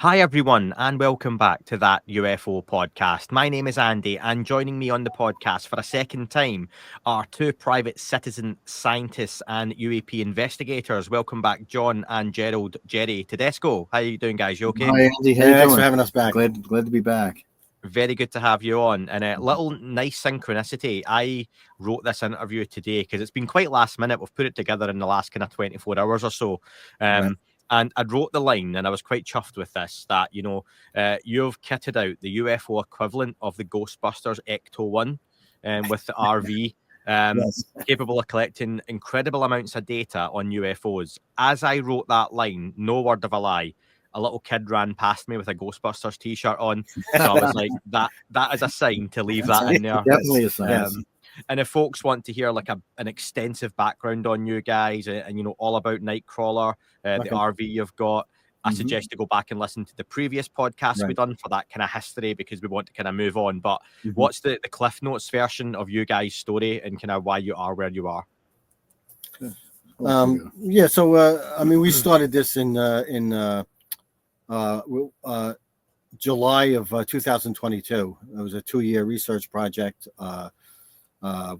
Hi, everyone, and welcome back to that UFO podcast. My name is Andy, and joining me on the podcast for a second time are two private citizen scientists and UAP investigators. Welcome back, John and Gerald Tedesco. How are you doing, guys? You okay? Hi, Andy. How you Thanks doing? for having us back. Glad to be back. Very good to have you on. And a little nice synchronicity. I wrote this interview today because it's been quite last minute. We've put it together in the last kind of 24 hours or so. Right. And I wrote the line, and I was quite chuffed with this, that, you've kitted out the UFO equivalent of the Ghostbusters Ecto-1 with the RV, Yes. capable of collecting incredible amounts of data on UFOs. As I wrote that line, no word of a lie, a little kid ran past me with a Ghostbusters t-shirt on. So I was like, that is a sign to leave that in there. Definitely a sign. And if folks want to hear like an extensive background on you guys and all about Nightcrawler, the RV you've got, I suggest to go back and listen to the previous podcast we done for that kind of history, because we want to kind of move on. But what's the Cliff Notes version of you guys' story and kind of why you are where you are? Yeah, so I mean, we started this in July of 2022. It was a 2-year research project.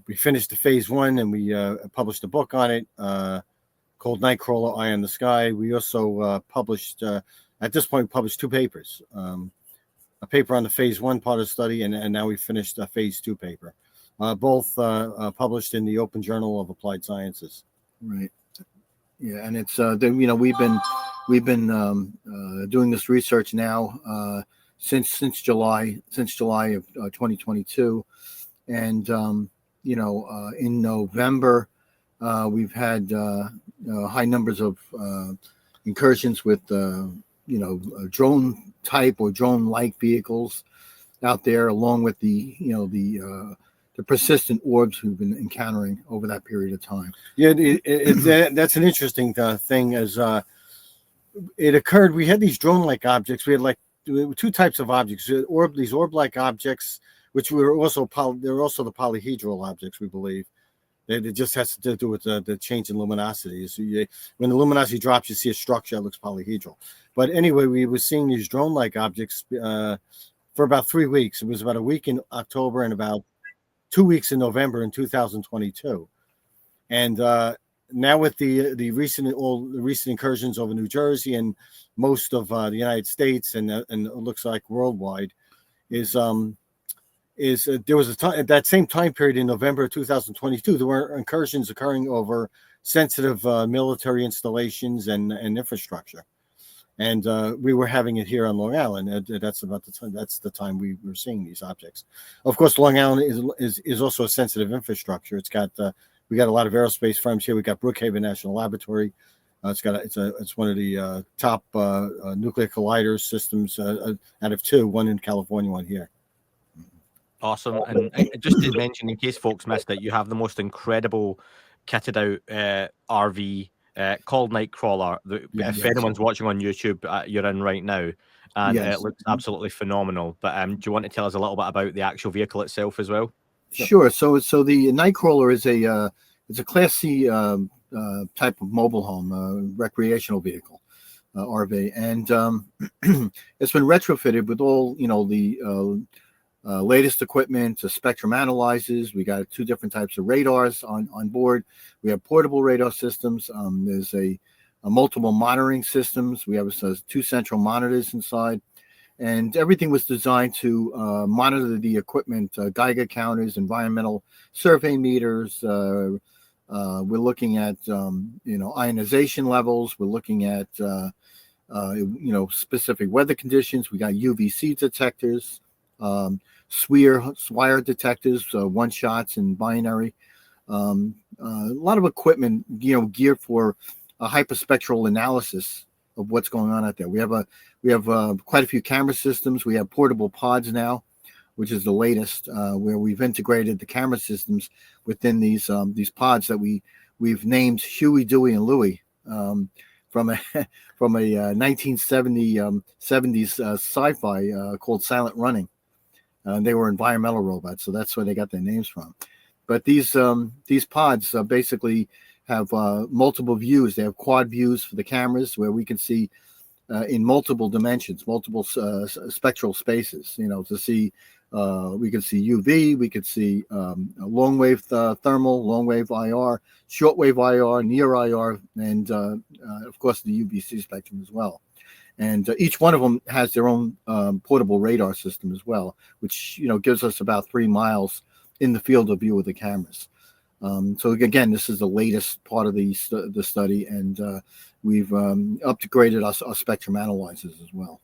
We finished the phase 1, and we published a book on it called Nightcrawler Eye in the Sky. We also published, at this point, published 2 papers. A paper on the phase 1 part of the study, and now we finished a phase 2 paper, both published in the Open Journal of Applied Sciences. Right. Yeah, and it's we've been doing this research now since July of 2022, and in November we've had high numbers of incursions with drone type or drone like vehicles out there, along with the persistent orbs we've been encountering over that period of time. Yeah, that's an interesting thing. As it occurred, we had these drone-like objects. We had 2 types of objects. These orb-like objects, which were also they're also the polyhedral objects, we believe. It just has to do with the change in luminosity. So when the luminosity drops, you see a structure that looks polyhedral. But anyway, we were seeing these drone-like objects for about 3 weeks. It was about a week in October and about 2 weeks in November in 2022. And now with the recent incursions over New Jersey and most of the United States, and it looks like worldwide, there was a time at that same time period in November of 2022, there were incursions occurring over sensitive military installations and infrastructure. And we were having it here on Long Island. That's about the time. That's the time we were seeing these objects. Of course, Long Island is also a sensitive infrastructure. It's got we got a lot of aerospace firms here. We got Brookhaven National Laboratory. It's one of the top nuclear collider systems out of 2. One in California, one here. Awesome. And just to mention, in case folks missed it, you have the most incredible kitted out RV. Called Nightcrawler. If anyone's watching on YouTube, you're in right now, and it looks absolutely phenomenal. But do you want to tell us a little bit about the actual vehicle itself as well? Sure. So the Nightcrawler is it's a Class C type of mobile home, recreational vehicle, RV, and it's been retrofitted with all the latest equipment, spectrum analyzers. We got 2 different types of radars on board. We have portable radar systems. There's a multiple monitoring systems. We have 2 central monitors inside, and everything was designed to monitor the equipment, Geiger counters, environmental survey meters. We're looking at ionization levels. We're looking at specific weather conditions. We got UVC detectors. SWIR detectors, one shots and binary. A lot of equipment, geared for a hyperspectral analysis of what's going on out there. We have quite a few camera systems. We have portable pods now, which is the latest, where we've integrated the camera systems within these pods that we've named Huey, Dewey, and Louie, from a 1970s sci-fi called Silent Running. They were environmental robots, so that's where they got their names from. But these pods basically have multiple views. They have quad views for the cameras, where we can see in multiple dimensions, multiple spectral spaces. To see, we could see UV, we could see long wave thermal, long wave IR, short wave IR, near IR, and of course the UVC spectrum as well. And each one of them has their own portable radar system as well, which gives us about 3 miles in the field of view of the cameras. So again, this is the latest part of the study, and we've upgraded our spectrum analyzers as well.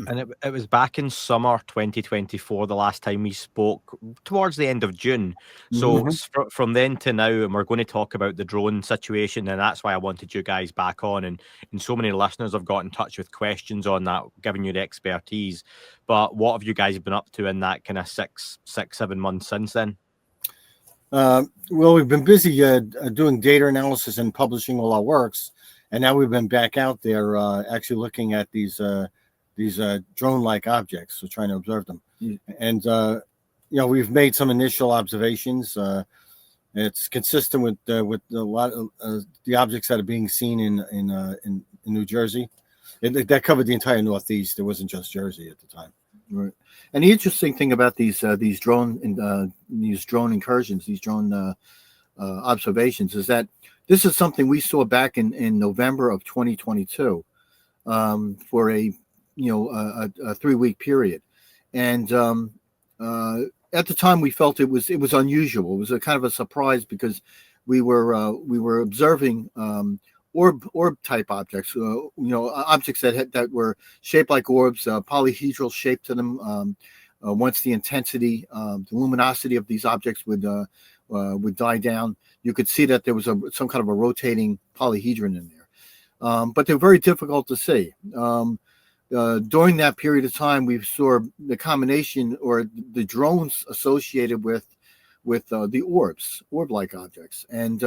And it was back in summer 2024, the last time we spoke, towards the end of June. So from then to now, and we're going to talk about the drone situation, and that's why I wanted you guys back on. And so many listeners have got in touch with questions on that, giving you the expertise. But what have you guys been up to in that kind of 7 months since then? Well, we've been busy doing data analysis and publishing all our works, and now we've been back out there actually looking at these drone-like objects, so trying to observe them. And we've made some initial observations. It's consistent with a lot of the objects that are being seen in New Jersey. That covered the entire Northeast. It wasn't just Jersey at the time. Right. And the interesting thing about these drone incursions, these drone observations, is that this is something we saw back in November of 2022 for a 3-week period, and at the time we felt it was unusual. It was a kind of a surprise because we were observing orb type objects, objects that were shaped like orbs, polyhedral shape to them. Once the intensity, the luminosity of these objects would die down, you could see that there was some kind of a rotating polyhedron in there. But they're very difficult to see. During that period of time, we saw the combination or the drones associated with the orb-like objects, and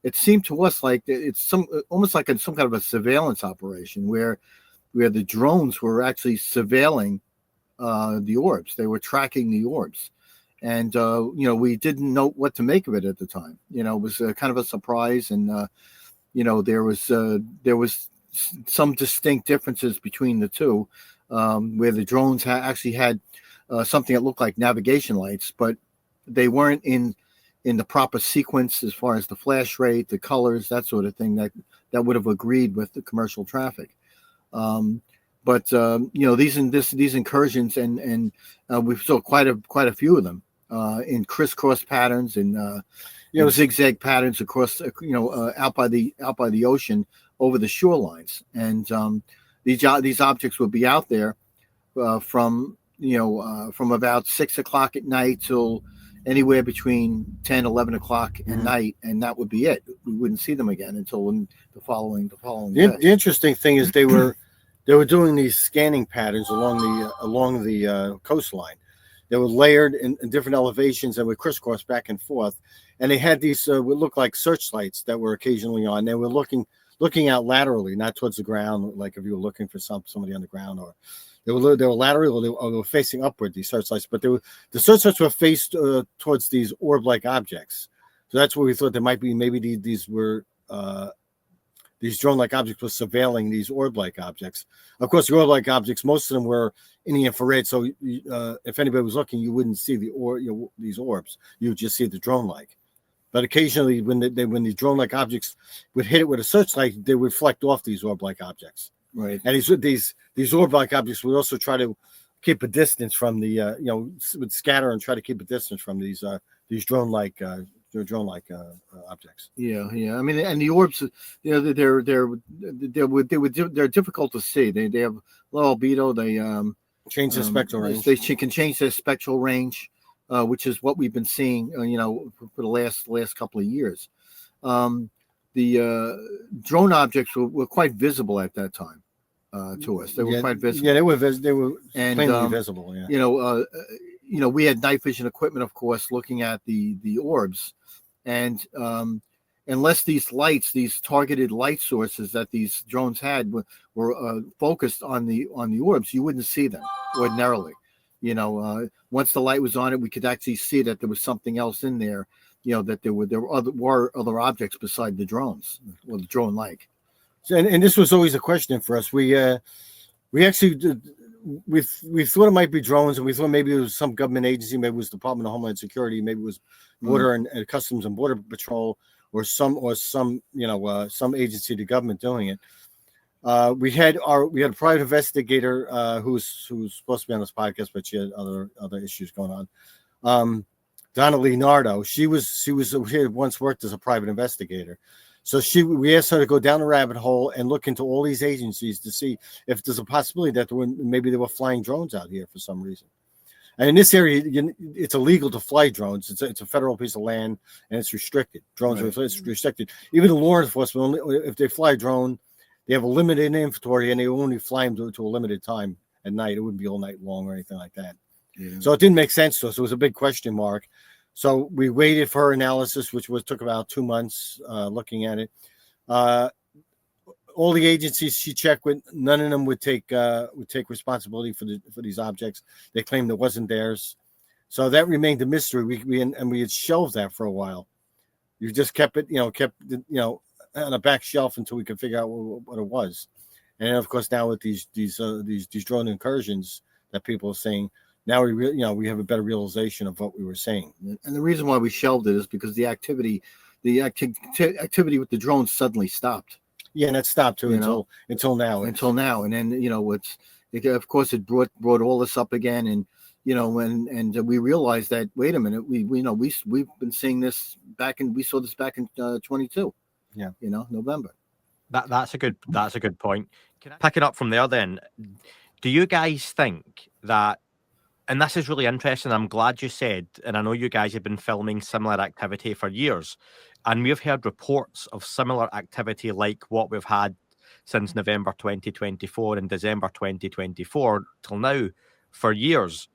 it seemed to us like it's almost like some kind of a surveillance operation where the drones were actually surveilling the orbs. They were tracking the orbs, and we didn't know what to make of it at the time. It was kind of a surprise, and there was some distinct differences between the two, where the drones actually had something that looked like navigation lights, but they weren't in the proper sequence as far as the flash rate, the colors, that sort of thing that would have agreed with the commercial traffic. But these incursions, and we saw quite a few of them in crisscross patterns and zigzag patterns across out by the ocean over the shorelines, and these objects would be out there from about 6 o'clock at night till anywhere between 10, 11 o'clock at night, and that would be it. We wouldn't see them again until the following day. The interesting thing is they were doing these scanning patterns along the coastline. They were layered in different elevations and would crisscross back and forth, and they had these would look like searchlights that were occasionally on. They were looking out laterally, not towards the ground, like if you were looking for somebody on the ground, or they were laterally, or they were facing upward, these searchlights. But the searchlights were faced towards these orb-like objects. So that's what we thought there might be. Maybe these were these drone-like objects were surveilling these orb-like objects. Of course, the orb-like objects, most of them were in the infrared. So if anybody was looking, you wouldn't see these orbs. You would just see the drone-like. But occasionally, when the drone-like objects would hit it with a searchlight, they would reflect off these orb-like objects. Right. And these orb-like objects would also try to keep a distance from the would scatter and try to keep a distance from these drone-like objects. Yeah. I mean, and the orbs, they're difficult to see. They have low albedo. They change their spectral range. They can change their spectral range. Which is what we've been seeing, for the last couple of years. The drone objects were quite visible at that time to us. They were quite visible. Yeah, they were plainly visible. Yeah. We had night vision equipment, of course, looking at the orbs, and unless these lights, these targeted light sources that these drones had were focused on the orbs, you wouldn't see them ordinarily. Once the light was on it, we could actually see that there was something else in there, that there were other objects beside the drones, or the drone-like. And this was always a question for us. We actually did, we thought it might be drones, and we thought maybe it was some government agency, maybe it was Department of Homeland Security, maybe it was Border and Customs and Border Patrol, or some some agency of the government doing it. We had a private investigator who's supposed to be on this podcast, but she had other issues going on. Donna Leonardo, she had once worked as a private investigator. So we asked her to go down the rabbit hole and look into all these agencies to see if there's a possibility that maybe they were flying drones out here for some reason. And in this area, it's illegal to fly drones. It's a federal piece of land, and it's restricted. Drones are restricted. Even the law enforcement, if they fly a drone, they have a limited inventory, and they only fly them to a limited time at night. It wouldn't be all night long or anything like that. Yeah. So it didn't make sense to us. It was a big question mark. So we waited for her analysis, which took about 2 months looking at it. All the agencies she checked with, none of them would take responsibility for these objects. They claimed it wasn't theirs. So that remained a mystery. We had shelved that for a while. You just kept it, on a back shelf until we could figure out what it was. And of course, now with these drone incursions that people are saying, now we have a better realization of what we were saying. And the reason why we shelved it is because the activity with the drones suddenly stopped. Yeah, and that stopped too until now. Until now, and then of course it brought all this up again, and and we realized that wait a minute, we've been seeing this we saw this back in 22. Yeah, November. That's a good point. Can I pick it up from there then? Do you guys think that? And this is really interesting. I'm glad you said, and I know you guys have been filming similar activity for years, and we've heard reports of similar activity like what we've had since November 2024 and December 2024 till now for years.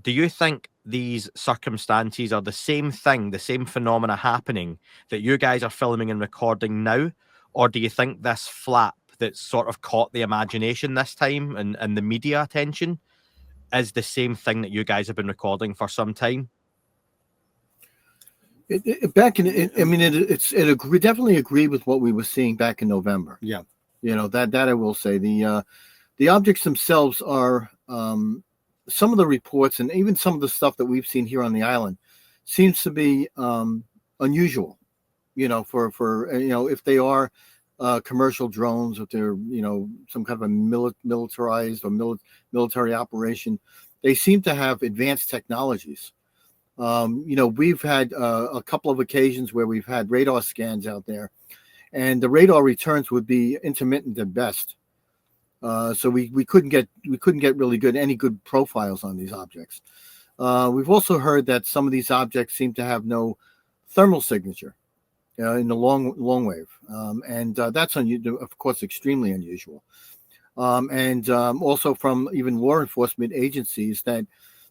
Do you think these circumstances are the same thing, the same phenomena happening that you guys are filming and recording now? Or do you think this flap that sort of caught the imagination this time and the media attention is the same thing that you guys have been recording for some time? Definitely agree with what we were seeing back in November. Yeah, that I will say. The objects themselves are some of the reports and even some of the stuff that we've seen here on the island seems to be unusual. For if they are commercial drones, if they're some kind of a militarized or military operation, they seem to have advanced technologies. We've had a couple of occasions where we've had radar scans out there, and the radar returns would be intermittent at best. So we couldn't get really any good profiles on these objects. We've also heard that some of these objects seem to have no thermal signature in the long wave, and that's of course extremely unusual. And also from even law enforcement agencies that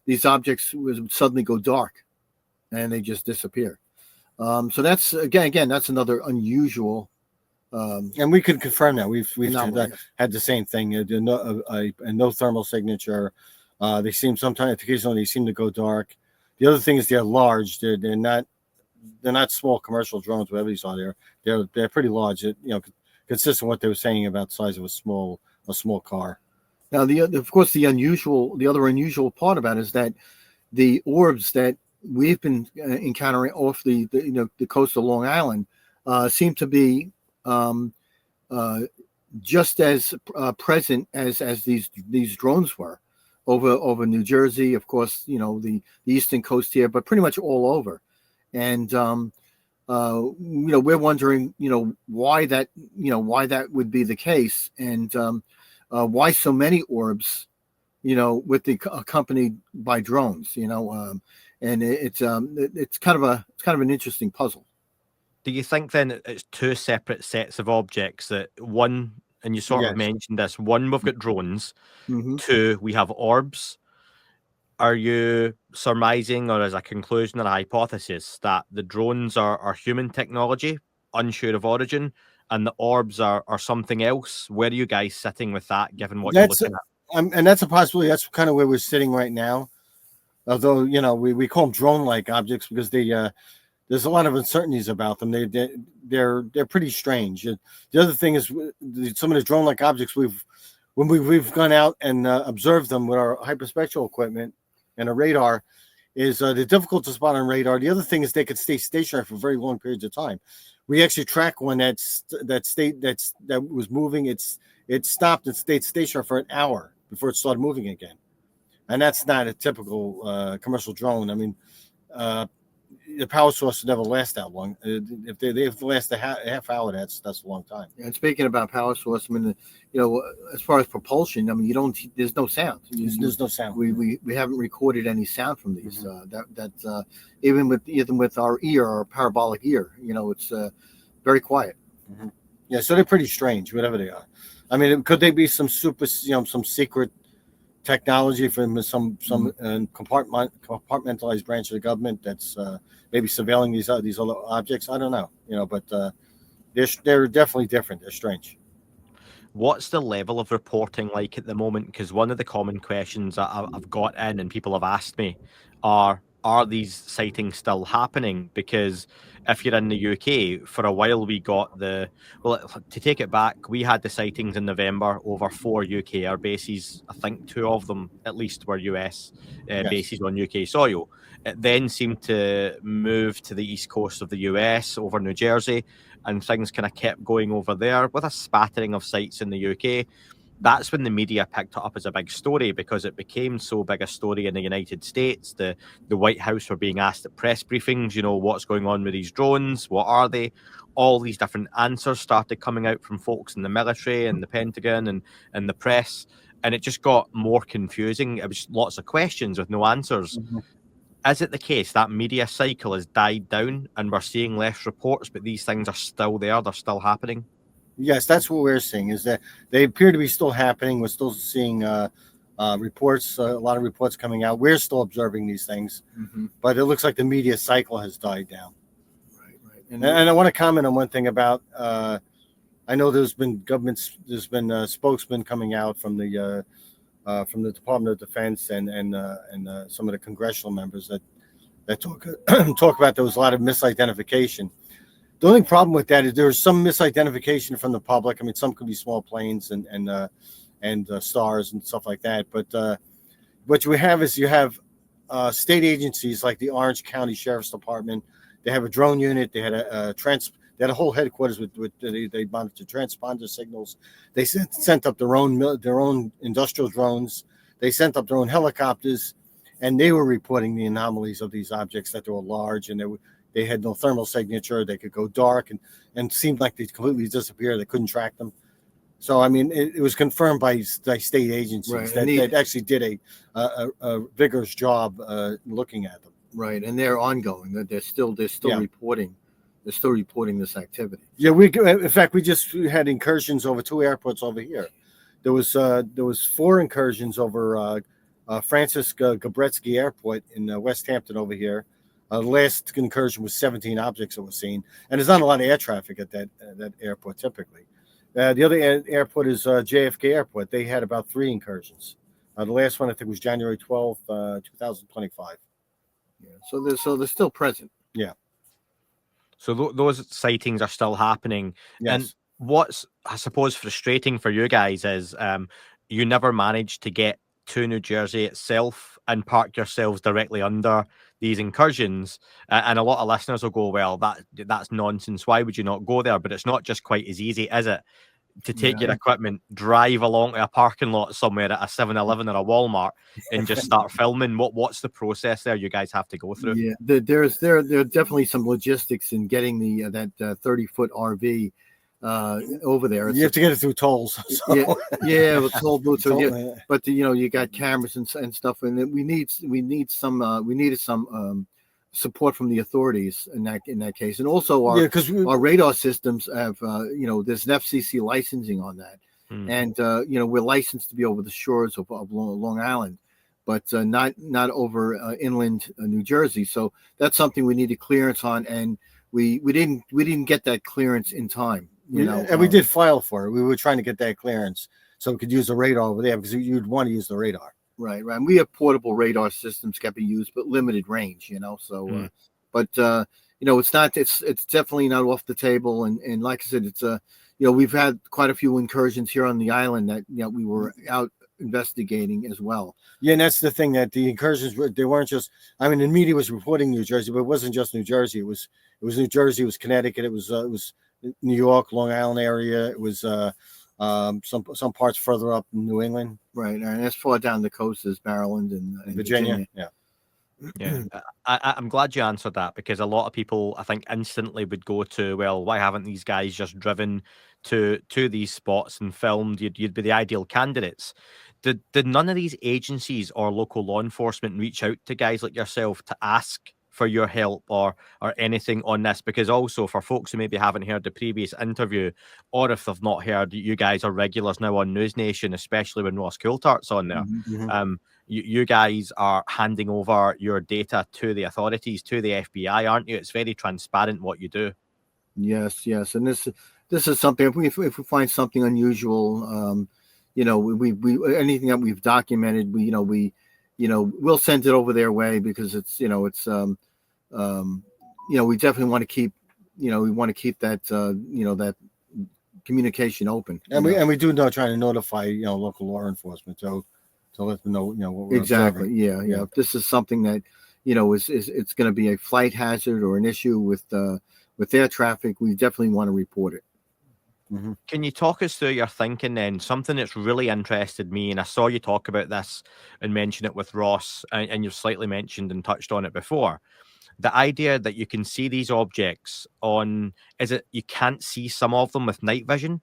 these objects would suddenly go dark and they just disappear. So that's again that's another unusual. And we can confirm that we've had the same thing. A no thermal signature. They seem sometimes occasionally they seem to go dark. The other thing is they're large. They're not small commercial drones. Whatever these are, they're pretty large. Consistent with what they were saying about the size of a small car. Now the other unusual part about it is that the orbs that we've been encountering off the coast of Long Island seem to be just as present as these drones were over New Jersey, of course, the eastern coast here, but pretty much all over. And we're wondering, why that would be the case, and why so many orbs, accompanied by drones, and it's kind of an interesting puzzle. Do you think then it's two separate sets of objects that one, and you sort of mentioned this, one, we've got drones, two, we have orbs. Are you surmising, or as a conclusion or a hypothesis, that the drones are human technology, unsure of origin, and the orbs are something else? Where are you guys sitting with that, given what you're looking at? And that's a possibility. That's kind of where we're sitting right now. Although, we call them drone-like objects because there's a lot of uncertainties about them. They're pretty strange. The other thing is some of the drone-like objects when we've gone out and observed them with our hyperspectral equipment and a radar, is they're difficult to spot on radar. The other thing is they could stay stationary for very long periods of time. We actually track one that was moving. It stopped and stayed stationary for an hour before it started moving again, and that's not a typical commercial drone. I mean, the power source never lasts that long. If they have to last a half hour, that's a long time. And speaking about power source, I mean, as far as propulsion, I mean, there's no sound. There's no sound. We haven't recorded any sound from these. Even with our ear, our parabolic ear, it's very quiet. Mm-hmm. Yeah, so they're pretty strange, whatever they are. I mean, could they be some some secret technology from some compartmentalized branch of the government that's maybe surveilling these other objects? I don't know, but they're definitely different. They're strange. What's the level of reporting like at the moment? Because one of the common questions that I've got in and people have asked me are these sightings still happening? Because if you're in the UK, for a while we got to take it back, we had the sightings in November over 4 UK air bases. I think 2 of them at least were US bases on UK soil. It then seemed to move to the east coast of the US over New Jersey, and things kind of kept going over there with a spattering of sites in the UK. That's when the media picked it up as a big story, because it became so big a story in the United States. The White House were being asked at press briefings, what's going on with these drones? What are they? All these different answers started coming out from folks in the military and the Pentagon and the press, and it just got more confusing. It was lots of questions with no answers. Mm-hmm. Is it the case that media cycle has died down and we're seeing less reports, but these things are still there, they're still happening? Yes, that's what we're seeing, is that they appear to be still happening. We're still seeing reports, a lot of reports coming out. We're still observing these things, but it looks like the media cycle has died down. Right. And I want to comment on one thing about, I know there's been spokesmen coming out from the Department of Defense and some of the congressional members that talk about there was a lot of misidentification. The only problem with that is there's some misidentification from the public. I mean, some could be small planes and stars and stuff like that. But what you have is state agencies like the Orange County Sheriff's Department. They have a drone unit. They had they had a whole headquarters with they monitor transponder signals. They sent up their own industrial drones. They sent up their own helicopters, and they were reporting the anomalies of these objects, that they were large and they had no thermal signature. They could go dark and seemed like they completely disappeared. They couldn't track them. So, I mean, it was confirmed by state agencies that actually did a vigorous job looking at them. Right, and they're ongoing. They're still reporting. They're still reporting this activity. Yeah, in fact we just had incursions over 2 airports over here. There was 4 incursions over Francis Gabretsky Airport in West Hampton over here. The last incursion was 17 objects that were seen, and there's not a lot of air traffic at that airport typically. The other airport is JFK Airport. They had about 3 incursions. The last one I think was January 12th, 2025. Yeah, so they're still present. Yeah. So those sightings are still happening. Yes. And what's, I suppose, frustrating for you guys is you never managed to get to New Jersey itself and park yourselves directly under these incursions. And a lot of listeners will go, well, that's nonsense. Why would you not go there? But it's not just quite as easy, is it? To take your equipment, drive along to a parking lot somewhere at a 7-Eleven or a Walmart and just start filming. What's the process there you guys have to go through? Yeah, there are definitely some logistics in getting that 30-foot RV over there. You have to get it through tolls. So. Yeah, with toll booths. But you got cameras and stuff, and we needed some support from the authorities in that case, and also our radar systems have there's an FCC licensing on that, and we're licensed to be over the shores of Long Island, but not over inland New Jersey. So that's something we needed clearance on, and we didn't get that clearance in time. And we did file for it. We were trying to get that clearance so we could use the radar over there, because you'd want to use the radar. Right. And we have portable radar systems can be used, but limited range, So, but it's not. It's definitely not off the table. And like I said, it's we've had quite a few incursions here on the island that we were out investigating as well. Yeah, and that's the thing, that the incursions they weren't just. I mean, the media was reporting New Jersey, but it wasn't just New Jersey. It was New Jersey, it was Connecticut, it was New York, Long Island area. It was some parts further up in New England, right? And as far down the coast as Maryland and Virginia. Yeah, I'm glad you answered that, because a lot of people, I think, instantly would go to, well, why haven't these guys just driven to these spots and filmed? You'd be the ideal candidates. Did none of these agencies or local law enforcement reach out to guys like yourself to ask for your help or anything on this? Because also, for folks who maybe haven't heard the previous interview, or if they've not heard, you guys are regulars now on News Nation, especially when Ross Coulter's on there. Mm-hmm. You guys are handing over your data to the authorities, to the FBI, aren't you? It's very transparent what you do. Yes, and this is something. If we find something unusual, we anything that we've documented, we'll send it over their way, because it's we definitely want to keep that that communication open. And we do try to notify local law enforcement to let them know what we're exactly observing. Yeah. If this is something that is it's going to be a flight hazard or an issue with their traffic, we definitely want to report it. Mm-hmm. Can you talk us through your thinking then? Something that's really interested me, and I saw you talk about this and mention it with Ross, and you've slightly mentioned and touched on it before. The idea that you can see these objects you can't see some of them with night vision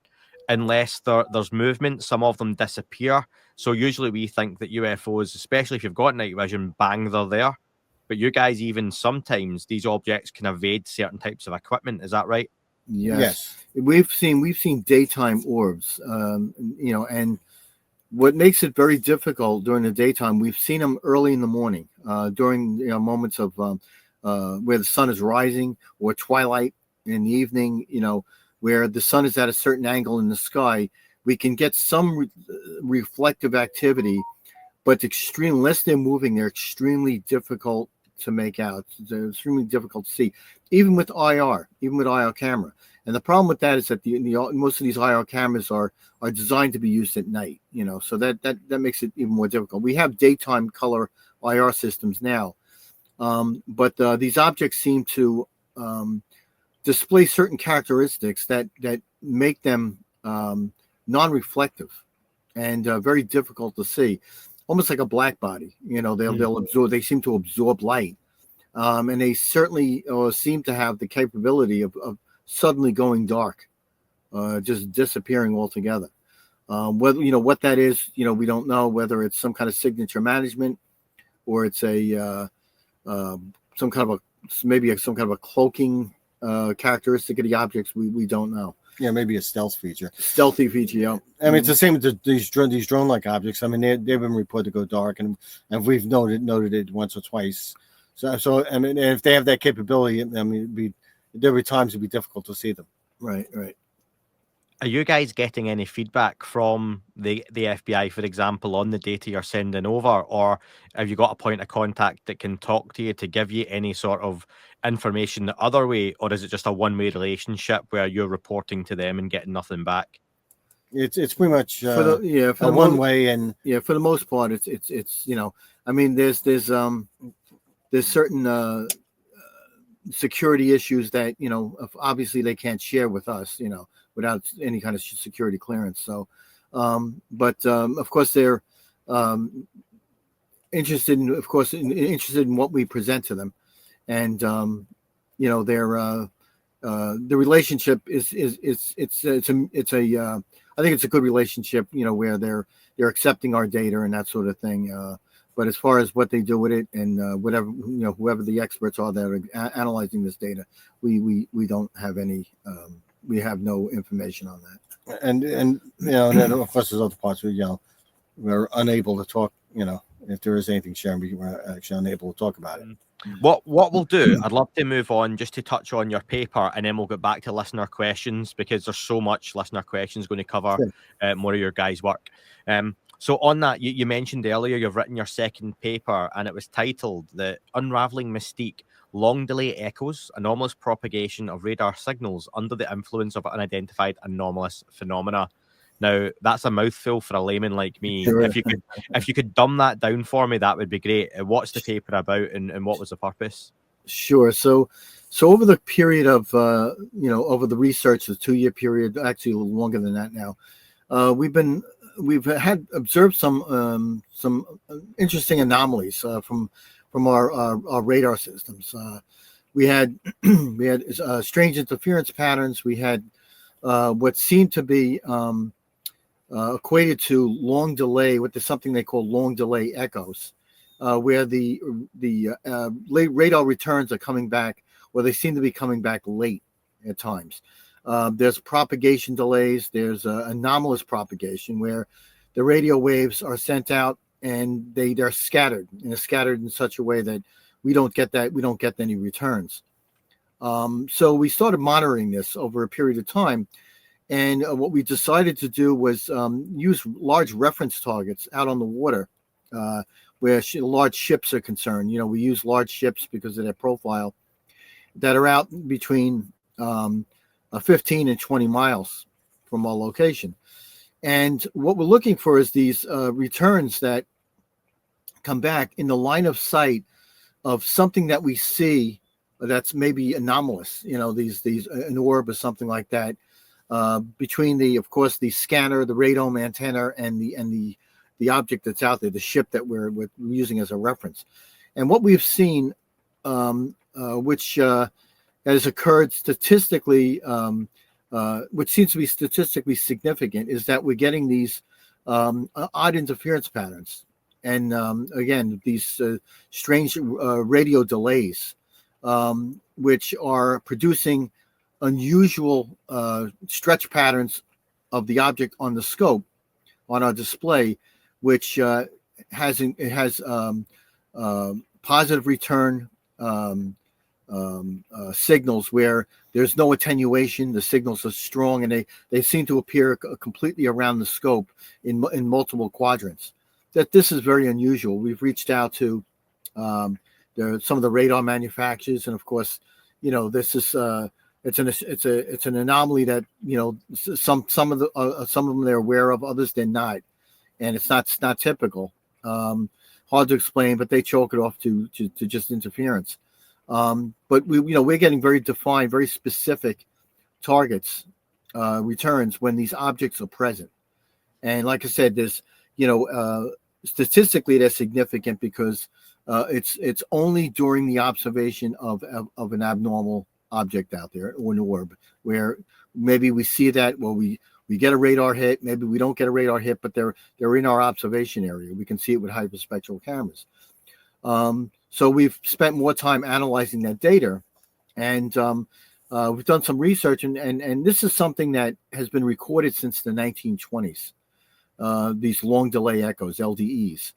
unless there's movement. Some of them disappear. So usually we think that UFOs, especially if you've got night vision, bang, they're there. But you guys, even sometimes these objects can evade certain types of equipment. Is that right? Yes. We've seen daytime orbs, and what makes it very difficult during the daytime, we've seen them early in the morning, during moments of where the sun is rising, or twilight in the evening, where the sun is at a certain angle in the sky. We can get some reflective activity, but unless they're moving, they're extremely difficult to make out. They're extremely difficult to see, even with IR camera. And the problem with that is that most of these IR cameras are designed to be used at night, so that makes it even more difficult. We have daytime color IR systems now, but these objects seem to display certain characteristics that make them non-reflective and very difficult to see, almost like a black body. They'll absorb. They seem to absorb light, and they certainly seem to have the capability of suddenly going dark, just disappearing altogether. Whether what that is, we don't know. Whether it's some kind of signature management, or it's some kind of a cloaking characteristic of the objects. We don't know. Yeah, maybe a stealthy feature. Yeah. I mean, it's the same with these drone-like objects. I mean, they've been reported to go dark, and we've noted it once or twice. So I mean, if they have that capability, I mean, there were times it'd be difficult to see them. Right. Are you guys getting any feedback from the FBI, for example, on the data you're sending over, or have you got a point of contact that can talk to you to give you any sort of information the other way, or is it just a one-way relationship where you're reporting to them and getting nothing back? It's pretty much for the one way, and for the most part, it's I mean, there's certain security issues that obviously they can't share with us, without any kind of security clearance. So, but of course they're interested in what we present to them, and the relationship is I think it's a good relationship, where they're accepting our data and that sort of thing. But as far as what they do with it, and whoever the experts are that are analyzing this data, we don't have any. We have no information on that. And then of course there's other parts where we're unable to talk. If there is anything shared, we're actually unable to talk about it. What we'll do, I'd love to move on just to touch on your paper, and then we'll get back to listener questions, because there's so much listener questions going to cover more of your guys' work. So on that, you mentioned earlier you've written your second paper, and it was titled "The Unraveling Mystique long delay echoes, anomalous propagation of radar signals under the influence of unidentified anomalous phenomena. Now, that's a mouthful for a layman like me. Sure. If you could dumb that down for me, that would be great. What's the paper about, and what was the purpose? Sure. So over the period of over the research, the 2-year period, actually a little longer than that now, we've had observed some interesting anomalies from our radar systems. We had strange interference patterns. We had what seemed to be equated to long delay, something they call long delay echoes, where the radar returns are coming back, or they seem to be coming back late at times. There's propagation delays. There's anomalous propagation where the radio waves are sent out and they're scattered, and they're scattered in such a way that we don't get any returns. So we started monitoring this over a period of time. And what we decided to do was use large reference targets out on the water where large ships are concerned. We use large ships because of their profile that are out between 15 and 20 miles from our location. And what we're looking for is these returns that come back in the line of sight of something that we see that's maybe anomalous, an orb or something like that. Between the scanner, the radome antenna, and the object that's out there, the ship that we're using as a reference. And what we've seen, which has occurred statistically, which seems to be statistically significant, is that we're getting these odd interference patterns, and again, these strange radio delays, which are producing unusual stretch patterns of the object on the scope on our display, which has positive return signals where there's no attenuation. The signals are strong, and they seem to appear completely around the scope in multiple quadrants. This is very unusual. We've reached out to some of the radar manufacturers, and of course, this is it's an anomaly that some of them they're aware of, others they're not, and it's not typical. Hard to explain, but they chalk it off to just interference. But we're getting very defined, very specific targets, returns when these objects are present. And like I said, there's statistically they're significant because it's only during the observation of an abnormal object out there, or an orb, where maybe we see that, well, we get a radar hit, maybe we don't get a radar hit, but they're in our observation area. We can see it with hyperspectral cameras. So we've spent more time analyzing that data, and we've done some research, and this is something that has been recorded since the 1920s, these long delay echoes, LDEs.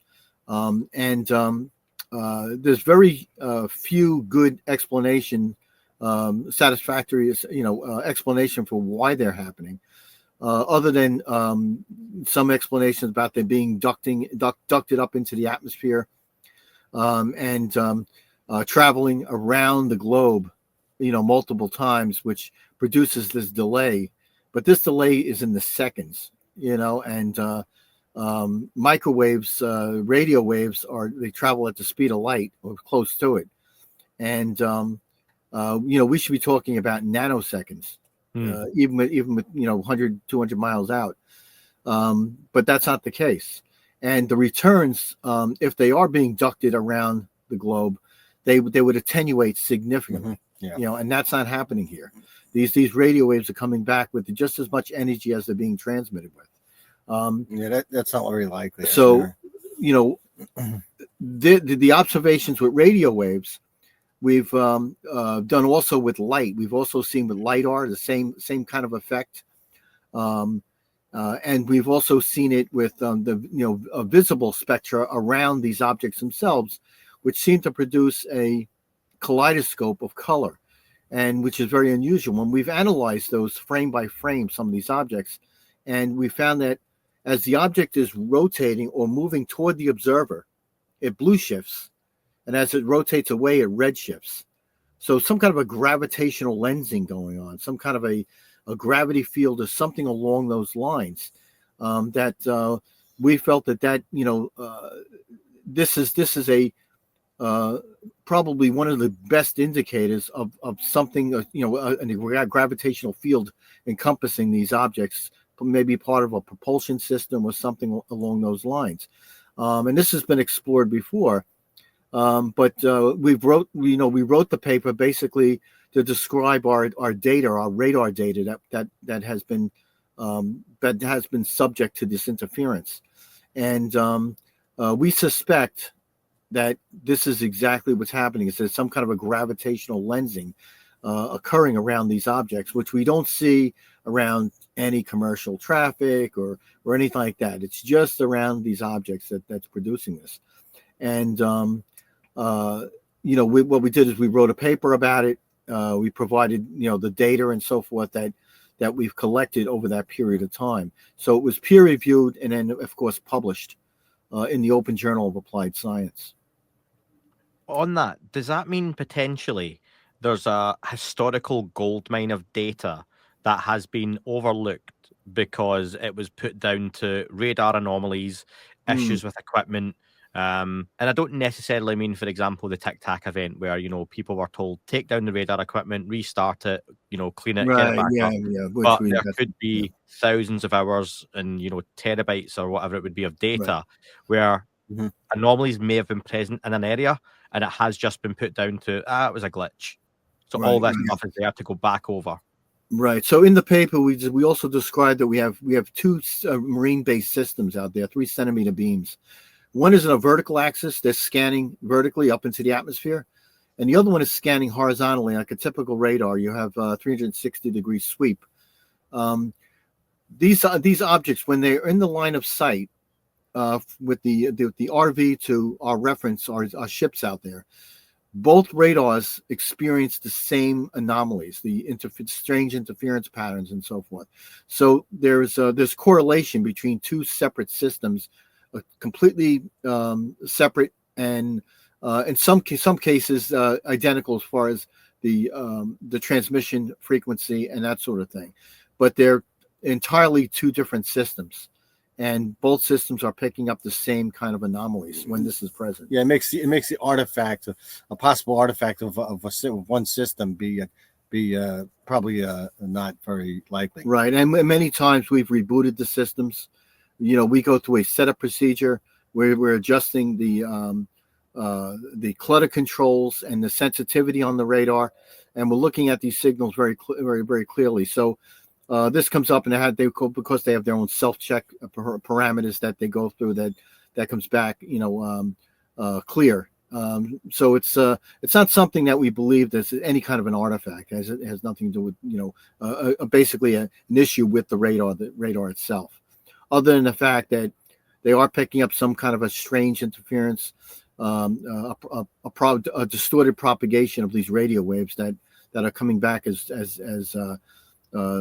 There's very few good satisfactory explanation for why they're happening, other than some explanations about them being ducted up into the atmosphere, and traveling around the globe, multiple times, which produces this delay. But this delay is in the seconds, and microwaves, radio waves they travel at the speed of light or close to it. And, we should be talking about nanoseconds, even with 100, 200 miles out. But that's not the case. And the returns, if they are being ducted around the globe, they would attenuate significantly. Mm-hmm. Yeah. And that's not happening here. These radio waves are coming back with just as much energy as they're being transmitted with. That's not very likely. So, the observations with radio waves, we've done also with light. We've also seen with LiDAR the same kind of effect, and we've also seen it with the visible spectra around these objects themselves, which seem to produce a kaleidoscope of color, and which is very unusual. When we've analyzed those frame by frame, some of these objects, and we found that as the object is rotating or moving toward the observer, it blue shifts, and as it rotates away, it red shifts. So some kind of a gravitational lensing going on, some kind of a gravity field or something along those lines, that we felt that this is a probably one of the best indicators of something, a gravitational field encompassing these objects, maybe part of a propulsion system or something along those lines. And this has been explored before, but we wrote the paper basically to describe our data, our radar data that has been subject to this interference, and we suspect that this is exactly what's happening. Is there's some kind of a gravitational lensing occurring around these objects, which we don't see around any commercial traffic or anything like that. It's just around these objects that's producing this. And what we did is we wrote a paper about it. We provided the data and so forth that we've collected over that period of time. So it was peer reviewed and then of course published in the Open Journal of Applied Science. On that, does that mean potentially there's a historical goldmine of data that has been overlooked because it was put down to radar anomalies, issues with equipment? And I don't necessarily mean, for example, the Tic Tac event where, people were told, take down the radar equipment, restart it, clean it, get it back up. But there could be thousands of hours and, terabytes or whatever it would be of data where anomalies may have been present in an area and it has just been put down to, it was a glitch. So all this stuff is there to go back over. Right. So in the paper, we also described that we have two marine-based systems out there, 3 centimeter beams. One is in a vertical axis, they're scanning vertically up into the atmosphere. And the other one is scanning horizontally, like a typical radar. You have 360-degree sweep. These objects, when they're in the line of sight, with the RV to our reference, our ships out there, both radars experience the same anomalies, the strange interference patterns and so forth. So there's correlation between two separate systems, completely separate and in some cases identical as far as the transmission frequency and that sort of thing. But they're entirely two different systems. And both systems are picking up the same kind of anomalies when this is present. Yeah, it makes the artifact, a possible artifact of one system be probably not very likely. Right, and many times we've rebooted the systems. We go through a setup procedure where we're adjusting the clutter controls and the sensitivity on the radar, and we're looking at these signals very, very clearly. So. This comes up and because they have their own self-check parameters that they go through that comes back, clear. So it's not something that we believe there's any kind of an artifact. It has nothing to do with, basically an issue with the radar itself, other than the fact that they are picking up some kind of a strange interference, a distorted propagation of these radio waves that are coming back as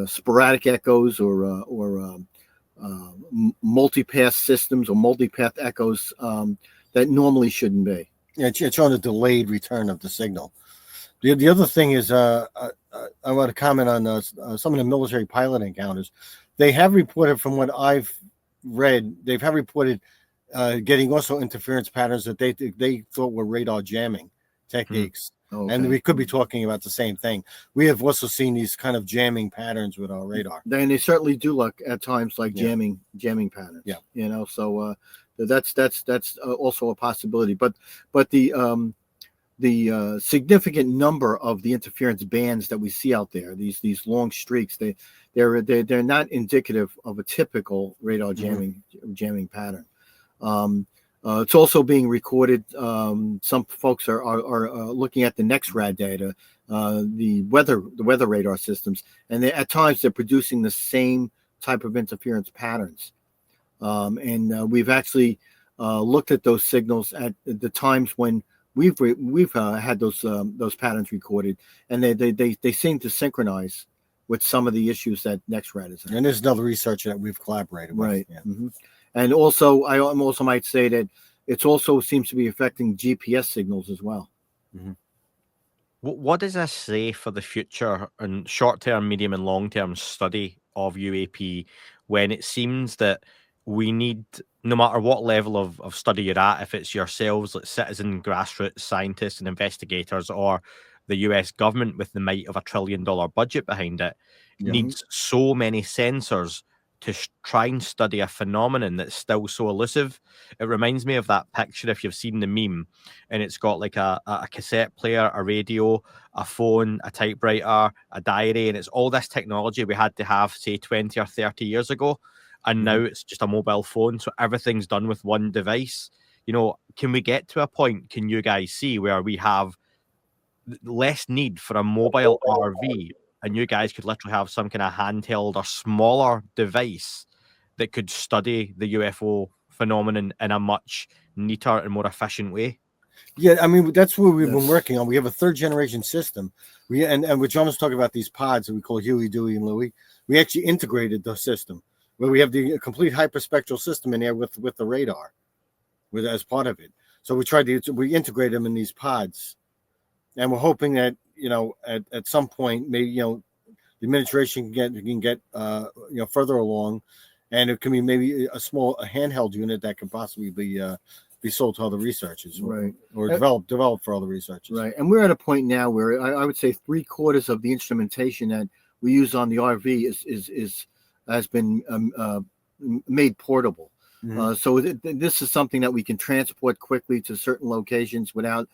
sporadic echoes or multipath systems or multipath echoes that normally shouldn't be. Yeah, it's on a delayed return of the signal. The other thing is, I want to comment on some of the military pilot encounters. They have reported, from what I've read, getting also interference patterns that they thought were radar jamming techniques. Okay. And we could be talking about the same thing. We have also seen these kind of jamming patterns with our radar. And they certainly do look at times like jamming patterns. Yeah. So that's also a possibility. But the significant number of the interference bands that we see out there, these long streaks, they're not indicative of a typical radar jamming pattern. It's also being recorded. Some folks are looking at the NexRad data, the weather radar systems, and at times they're producing the same type of interference patterns. And we've actually looked at those signals at the times when we've had those patterns recorded, and they seem to synchronize with some of the issues that NexRad is having. And there's another researcher that we've collaborated with. Right. Yeah. Mm-hmm. And also, I also might say that it also seems to be affecting GPS signals as well. Mm-hmm. What does this say for the future and short-term, medium, and long-term study of UAP when it seems that we need, no matter what level of study you're at, if it's yourselves, like citizen, grassroots scientists and investigators, or the US government with the might of $1 trillion budget behind it, needs so many sensors to try and study a phenomenon that's still so elusive. It reminds me of that picture, if you've seen the meme, and it's got like a cassette player, a radio, a phone, a typewriter, a diary, and it's all this technology we had to have, say, 20 or 30 years ago. And now it's just a mobile phone. So everything's done with one device. You know, can we get to a point, can you guys see, where we have less need for a mobile RV and you guys could literally have some kind of handheld or smaller device that could study the UFO phenomenon in a much neater and more efficient way? Yeah, I mean, that's what we've been working on. We have a 3rd generation system. And which almost talking about these pods that we call Huey, Dewey, and Louie. We actually integrated the system where we have the complete hyperspectral system in there with the radar as part of it. So we integrate them in these pods. And we're hoping that, you know, at some point, maybe, you know, the administration can get further along, and it can be maybe a handheld unit that can possibly be sold to other researchers, right? Or developed for other researchers, right? And we're at a point now where I would say 3/4 of the instrumentation that we use on the RV has been made portable. So this is something that we can transport quickly to certain locations without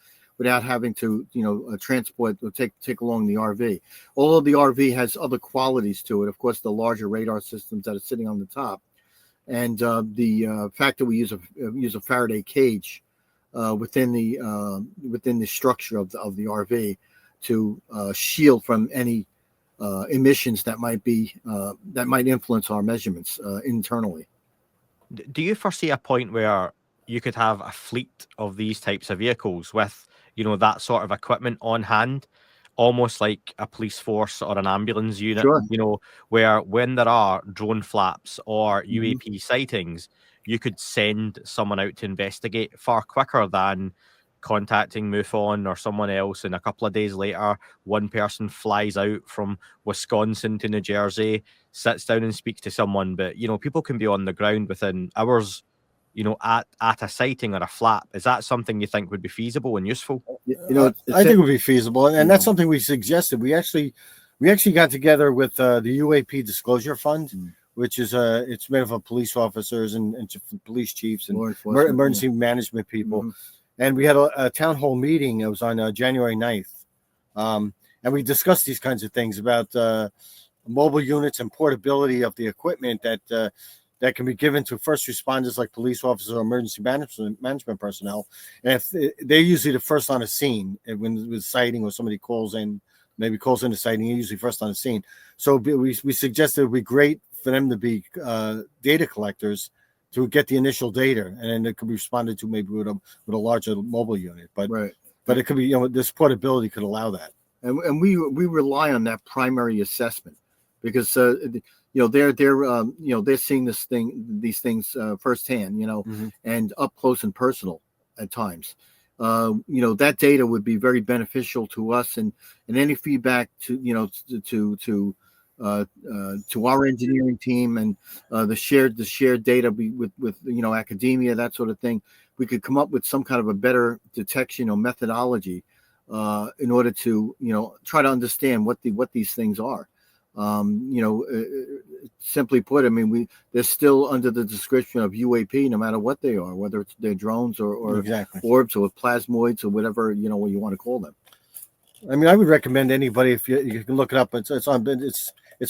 having to, you know, transport or take along the RV. Although the RV has other qualities to it, of course, the larger radar systems that are sitting on the top, and the fact that we use a Faraday cage within the structure of the RV to shield from any emissions that might influence our measurements internally. Do you foresee a point where you could have a fleet of these types of vehicles with, you know, that sort of equipment on hand, almost like a police force or an ambulance unit, Sure. you know, where when there are drone flaps or UAP sightings, you could send someone out to investigate far quicker than contacting MUFON or someone else, and a couple of days later, one person flies out from Wisconsin to New Jersey, sits down and speaks to someone. But, you know, people can be on the ground within hours, you know, at a sighting or a flap. Is that something you think would be feasible and useful? You know, I think it would be feasible, and that's something we suggested. We actually got together with the UAP Disclosure Fund, which is it's made up of police officers and police chiefs and emergency management people. And we had a town hall meeting. It was on January 9th. And we discussed these kinds of things about mobile units and portability of the equipment that can be given to first responders like police officers or emergency management personnel. And if they're usually the first on a scene, when with sighting or somebody calls in a sighting, they're usually first on the scene. So we suggested it would be great for them to be data collectors to get the initial data, and then it could be responded to maybe with a larger mobile unit. But it could be, you know, this portability could allow that. And we rely on that primary assessment because you know they're seeing these things firsthand, you know, and up close and personal at times. You know, that data would be very beneficial to us, and any feedback to our engineering team and the shared data with you know, academia, that sort of thing. We could come up with some kind of a better detection or methodology in order to, you know, try to understand what these things are. You know, simply put, I mean, they're still under the description of UAP, no matter what they are, whether they're drones or orbs or plasmoids or whatever, you know, what you want to call them. I mean, I would recommend anybody, if you can look it up. It's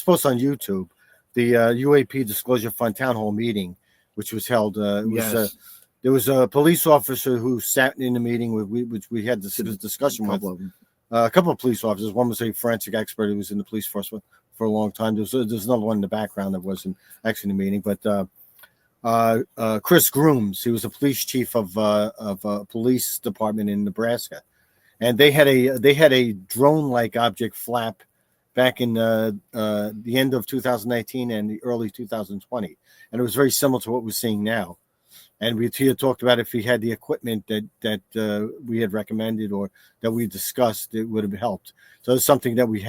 posted on YouTube. The UAP Disclosure Fund town hall meeting, which was held. There was a police officer who sat in the meeting, which we had this discussion with. A couple of police officers. One was a forensic expert who was in the police force for a long time. There's another one in the background that wasn't actually in the meeting, but Chris Grooms, he was a police chief of a police department in Nebraska, and they had a drone-like object flap back in the end of 2019 and the early 2020, and it was very similar to what we're seeing now. and he had talked about if he had the equipment that we had recommended or that we discussed, it would have helped. So it's something that we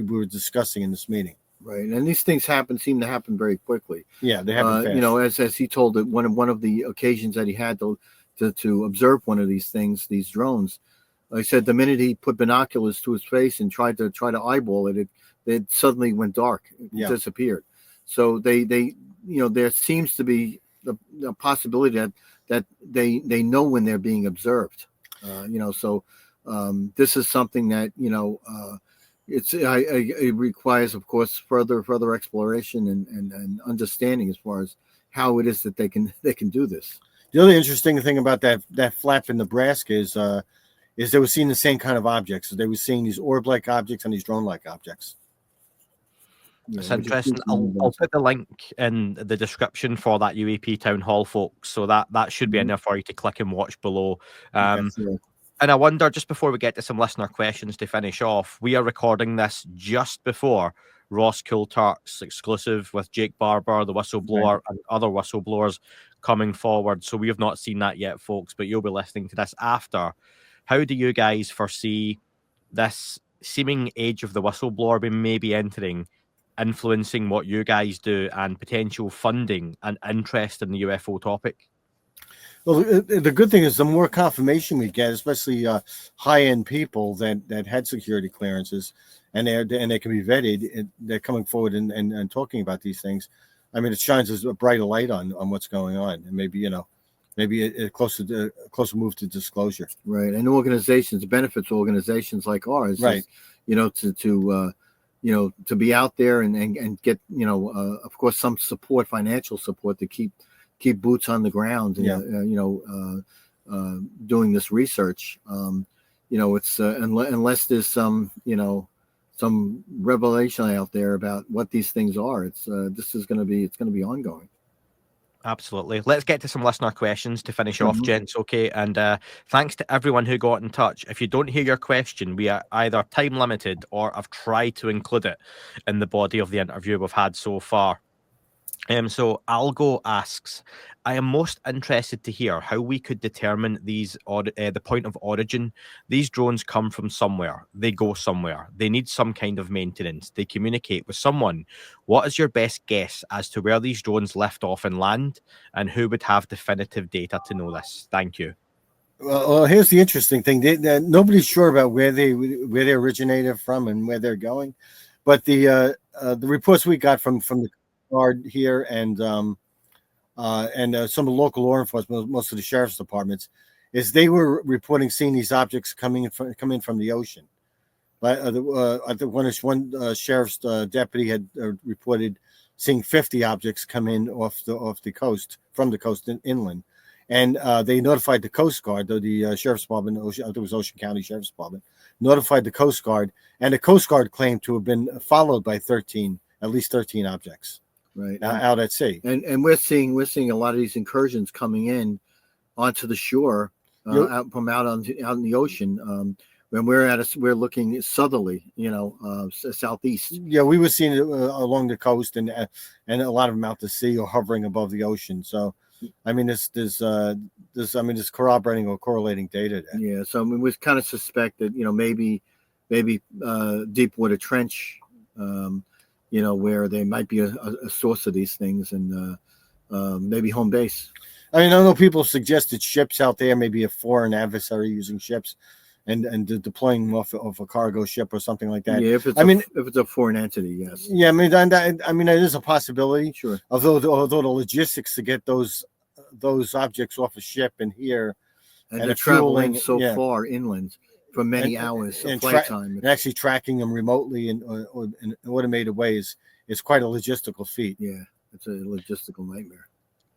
were discussing in this meeting. Right, and these things seem to happen very quickly. Yeah, they happen fast. As he told it, one of the occasions that he had to observe one of these things, these drones, he said the minute he put binoculars to his face and tried to eyeball it, it suddenly went dark, disappeared. So there seems to be the possibility that they know when they're being observed. So this is something that it requires, of course, further exploration and understanding as far as how it is that they can do this. The other interesting thing about that flap in Nebraska is they were seeing the same kind of objects. So they were seeing these orb-like objects and these drone-like objects. That's interesting. I'll put the link in the description for that UAP town hall, folks. So that should be in there for you to click and watch below. And I wonder, just before we get to some listener questions to finish off, we are recording this just before Ross Coulter's exclusive with Jake Barber, the whistleblower, and other whistleblowers coming forward. So we have not seen that yet, folks, but you'll be listening to this after. How do you guys foresee this seeming age of the whistleblower we may be entering influencing what you guys do and potential funding and interest in the UFO topic? Well, the good thing is the more confirmation we get, especially high-end people that had security clearances and they can be vetted, and they're coming forward and talking about these things. I mean, it shines a brighter light on what's going on, and maybe a closer move to disclosure. Right, and organizations, benefits organizations like ours, right? To be out there and get of course some support, financial support to keep boots on the ground and doing this research. It's unless there's some revelation out there about what these things are, it's going to be ongoing. Absolutely. Let's get to some listener questions to finish off, gents. Okay. And thanks to everyone who got in touch. If you don't hear your question, we are either time limited or I've tried to include it in the body of the interview we've had so far. So Algo asks, I am most interested to hear how we could determine the point of origin. These drones come from somewhere. They go somewhere. They need some kind of maintenance. They communicate with someone. What is your best guess as to where these drones left off and land, and who would have definitive data to know this? Thank you. Well, here's the interesting thing. Nobody's sure about where they originated from and where they're going, but the reports we got from the Guard here and some of the local law enforcement, most of the sheriff's departments, is they were reporting seeing these objects come in from the ocean. But one sheriff's deputy had reported seeing 50 objects come in off the coast, from the coast inland, and they notified the Coast Guard, the sheriff's department. I think it was Ocean County Sheriff's Department, notified the Coast Guard, and the Coast Guard claimed to have been followed by at least 13 objects. Right, out at sea, and we're seeing a lot of these incursions coming in onto the shore, out in the ocean. When we're looking southerly, southeast. Yeah, we were seeing it along the coast and a lot of them out to sea or hovering above the ocean. So, I mean, there's corroborating or correlating data there. Yeah, so I mean, we kind of suspect that maybe Deepwater Trench. Where they might be a source of these things, and maybe home base. I mean, I know people suggested ships out there, maybe a foreign adversary using ships and deploying off a cargo ship or something like that. Yeah, if it's a foreign entity, yes. Yeah, I mean, that is a possibility. Sure. Although the logistics to get those objects off a ship and here, and they're traveling so far inland. For many hours of flight time, and actually tracking them remotely in an automated ways is quite a logistical feat. Yeah, it's a logistical nightmare.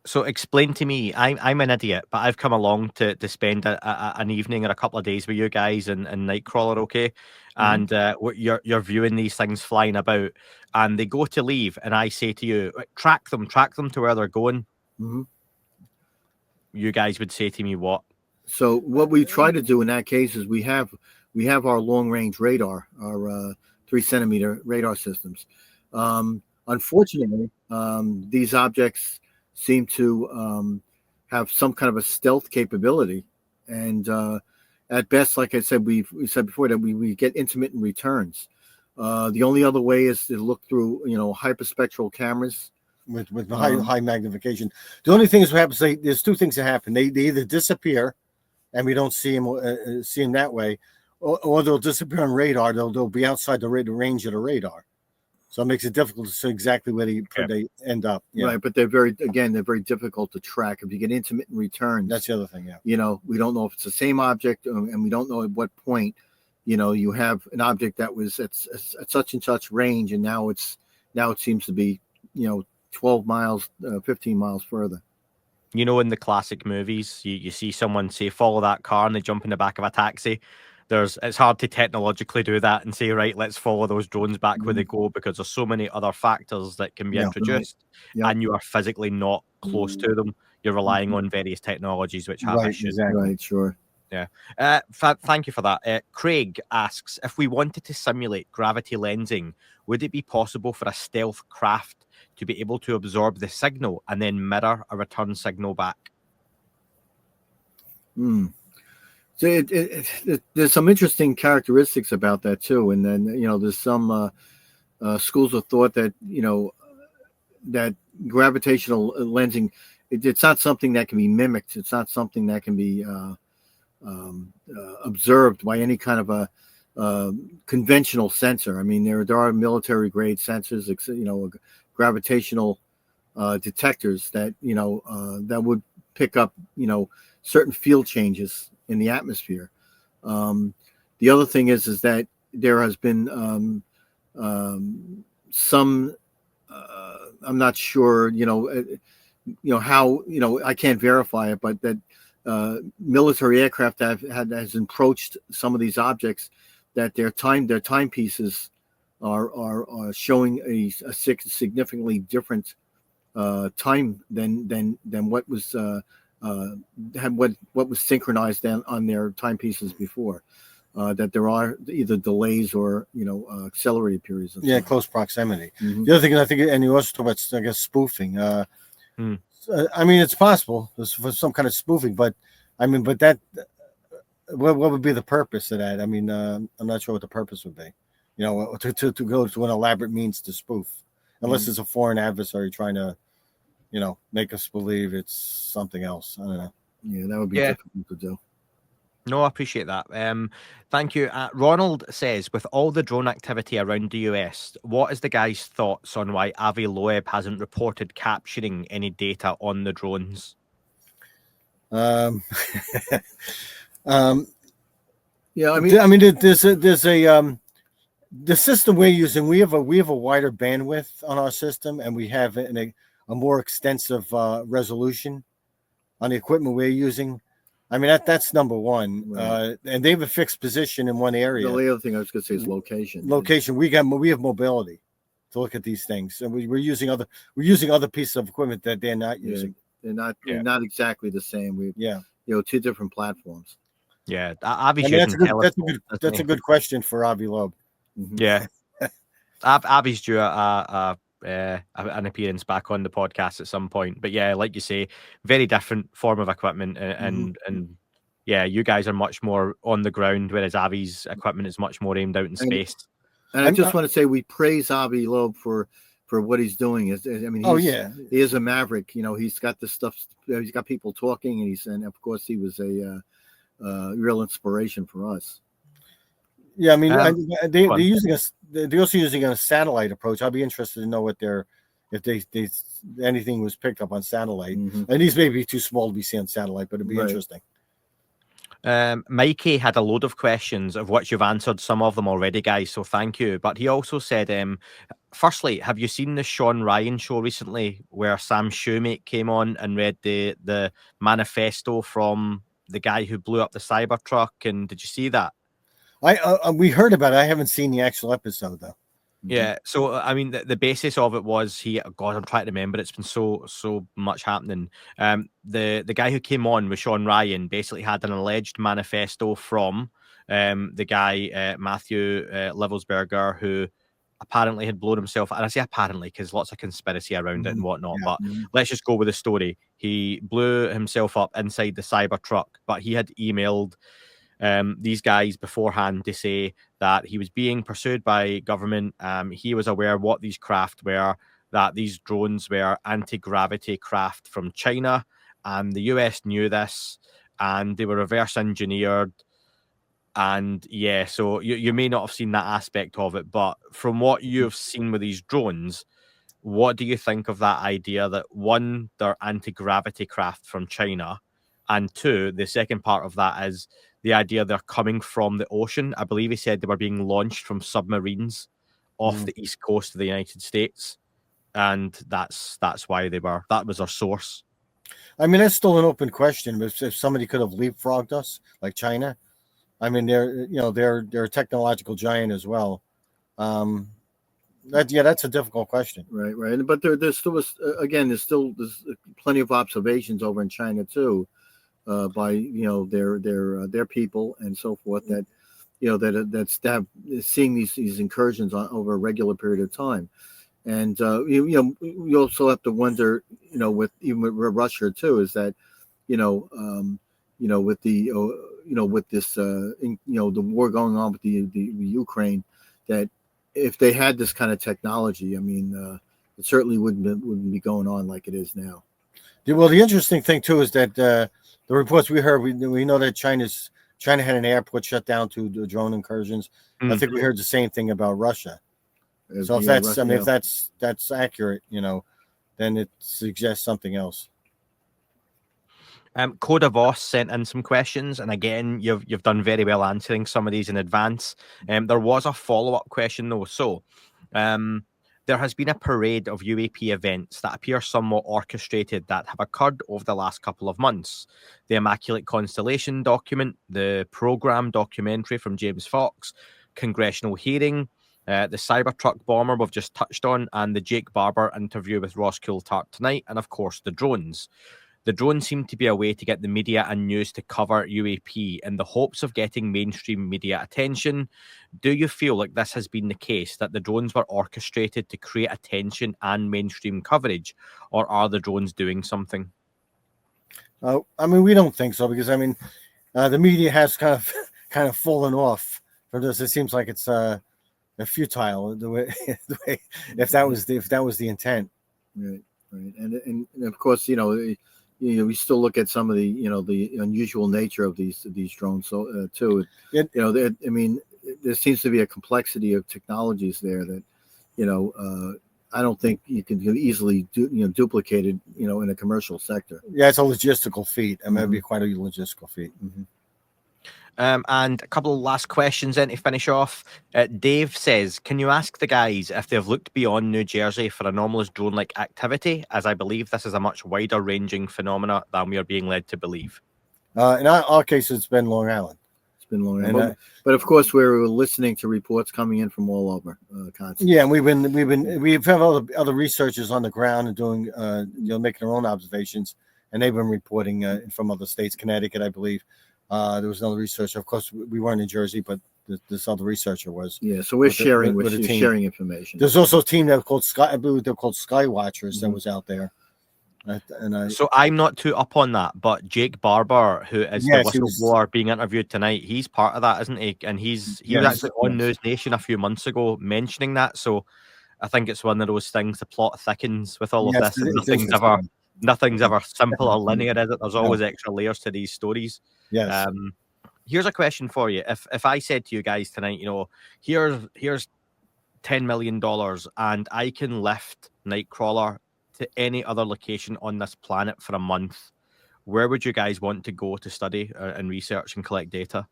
So explain to me, I'm an idiot, but I've come along to spend an evening or a couple of days with you guys in Nightcrawler, okay? And you're viewing these things flying about, and they go to leave, and I say to you, track them to where they're going. You guys would say to me what? So what we try to do in that case is we have our long range radar, our 3-centimeter radar systems. Unfortunately, these objects seem to have some kind of a stealth capability, and at best, like I said, we said before that we get intermittent returns. The only other way is to look through, hyperspectral cameras with high magnification. The only thing is what happens. There's two things that happen. They either disappear, and we don't see them that way, or they'll disappear on radar. They'll be outside the range of the radar. So it makes it difficult to see exactly where they end up. Yeah. Right, but they're very difficult to track. If you get intermittent returns, that's the other thing. Yeah, we don't know if it's the same object, and we don't know at what point, you have an object that was at such and such range, and now it seems to be, 12 miles, 15 miles further. In the classic movies, you see someone say, follow that car, and they jump in the back of a taxi. It's hard to technologically do that and say, right, let's follow those drones back where they go, because there's so many other factors that can be introduced, and you are physically not close to them. You're relying on various technologies which have issues. Exactly. Right, sure. Yeah. Thank you for that. Craig asks, if we wanted to simulate gravity lensing, would it be possible for a stealth craft to be able to absorb the signal and then mirror a return signal back? So there's some interesting characteristics about that too, and then there's some schools of thought that that gravitational lensing, it's not something that can be mimicked. It's not something that can be observed by any kind of a conventional sensor. I mean, there are military grade sensors, gravitational detectors that that would pick up certain field changes in the atmosphere. The other thing is that there has been some I'm not sure how I can't verify it, but that military aircraft has approached some of these objects that their timepieces are showing a significantly different time than what was what was synchronized on their timepieces before. That there are either delays or accelerated periods. Close proximity. The other thing I think, and you also talk about, I guess, spoofing. I mean, it's possible for some kind of spoofing, but that what would be the purpose of that? I mean, I'm not sure what the purpose would be. To go to an elaborate means to spoof, unless it's a foreign adversary trying to, make us believe it's something else. I don't know. Yeah, that would be difficult to do. No, I appreciate that. Thank you. Ronald says, with all the drone activity around the US, what is the guy's thoughts on why Avi Loeb hasn't reported capturing any data on the drones? Yeah, I mean, there's a the system we're using. We have a wider bandwidth on our system, and we have a more extensive resolution on the equipment we're using. I mean, that's number one. Right. And they have a fixed position in one area. The other thing I was going to say is location. Location. We have mobility to look at these things, and we're using other pieces of equipment that they're not using. They're not exactly the same. Two different platforms. Yeah, that's a good question for Avi Loeb. Mm-hmm. Yeah, Avi's due an appearance back on the podcast at some point, but yeah, like you say, very different form of equipment, and yeah, you guys are much more on the ground, whereas Avi's equipment is much more aimed out in space. And I just want to say we praise Avi Loeb for what he's doing. He is a maverick. He's got this stuff. He's got people talking, and of course he was a real inspiration for us. Yeah, I mean, they're also using a satellite approach. I'd be interested to know what if anything was picked up on satellite. And these may be too small to be seen on satellite, but it'd be interesting. Mikey had a load of questions, of which you've answered some of them already, guys, so thank you. But he also said, firstly, have you seen the Sean Ryan show recently where Sam Shoemake came on and read the manifesto from the guy who blew up the Cybertruck? And did you see that? We heard about it. I haven't seen the actual episode though. Yeah, so I mean, the basis of it was I'm trying to remember. It's been so much happening. The guy who came on with Sean Ryan basically had an alleged manifesto from the guy Matthew Livelsberger, who apparently had blown himself, and I say apparently because lots of conspiracy around it and whatnot, but Mm-hmm. let's just go with the story. He blew himself up inside the Cybertruck, but he had emailed these guys beforehand to say that he was being pursued by government. He was aware what these craft were, that these drones were anti-gravity craft from China, and the US knew this, and they were reverse engineered. And yeah, so you may not have seen that aspect of it, but from what you've seen with these drones, what do you think of that idea that one, they're anti-gravity craft from China, and two, the second part of that is the idea they're coming from the ocean? I believe he said they were being launched from submarines off the east coast of the United States, and that's why that was their source. I mean, that's still an open question. If somebody could have leapfrogged us, like China, I mean, they're a technological giant as well. That's a difficult question. Right. But there's still there's plenty of observations over in China too, by their people and so forth that that's seeing these incursions over a regular period of time, and you also have to wonder with Russia too, is that with the with this the war going on with the Ukraine, that if they had this kind of technology, I mean, it certainly wouldn't be going on like it is now. Well, the interesting thing too is that the reports we heard, we know that China had an airport shut down to the drone incursions. I think we heard the same thing about Russia. So if that's accurate, then it suggests something else. Coda Voss sent in some questions, and again, you've done very well answering some of these in advance. There was a follow-up question though. So, there has been a parade of UAP events that appear somewhat orchestrated that have occurred over the last couple of months. The Immaculate Constellation document, the program documentary from James Fox, congressional hearing, the Cybertruck bomber we've just touched on, and the Jake Barber interview with Ross Coulthart tonight, and of course the drones. The drones seem to be a way to get the media and news to cover UAP in the hopes of getting mainstream media attention. Do you feel like this has been the case, that the drones were orchestrated to create attention and mainstream coverage, or are the drones doing something? I mean, we don't think so, because I mean, the media has kind of fallen off from this. It seems like it's futile the way if that was the intent. Right. And of course, we still look at some of the the unusual nature of these drones. So too, I mean, there seems to be a complexity of technologies there that I don't think you can easily duplicate it in a commercial sector. Yeah, it's a logistical feat. I mean, it'd be quite a logistical feat. And a couple of last questions then to finish off. Dave says, can you ask the guys if they've looked beyond New Jersey for anomalous drone-like activity, as I believe this is a much wider ranging phenomena than we are being led to believe? In our case, it's been Long Island. It's been Long Island. But of course, we're listening to reports coming in from all over constantly. Yeah, and we've had other researchers on the ground and doing making their own observations, and they've been reporting from other states, Connecticut, I believe. There was another researcher. Of course, we weren't in Jersey, but this other researcher was. Yeah, so we're sharing information. There's also a team that was called I believe they're called Skywatchers that was out there. So I'm not too up on that, but Jake Barber, who is the whistleblower being interviewed tonight, he's part of that, isn't he? And he was actually on News Nation a few months ago mentioning that. So I think it's one of those things. The plot thickens with all of this, and nothing's ever simple or linear, is it? There's always extra layers to these stories. Yes. Here's a question for you. If I said to you guys tonight, here's $10 million and I can lift Nightcrawler to any other location on this planet for a month, where would you guys want to go to study and research and collect data?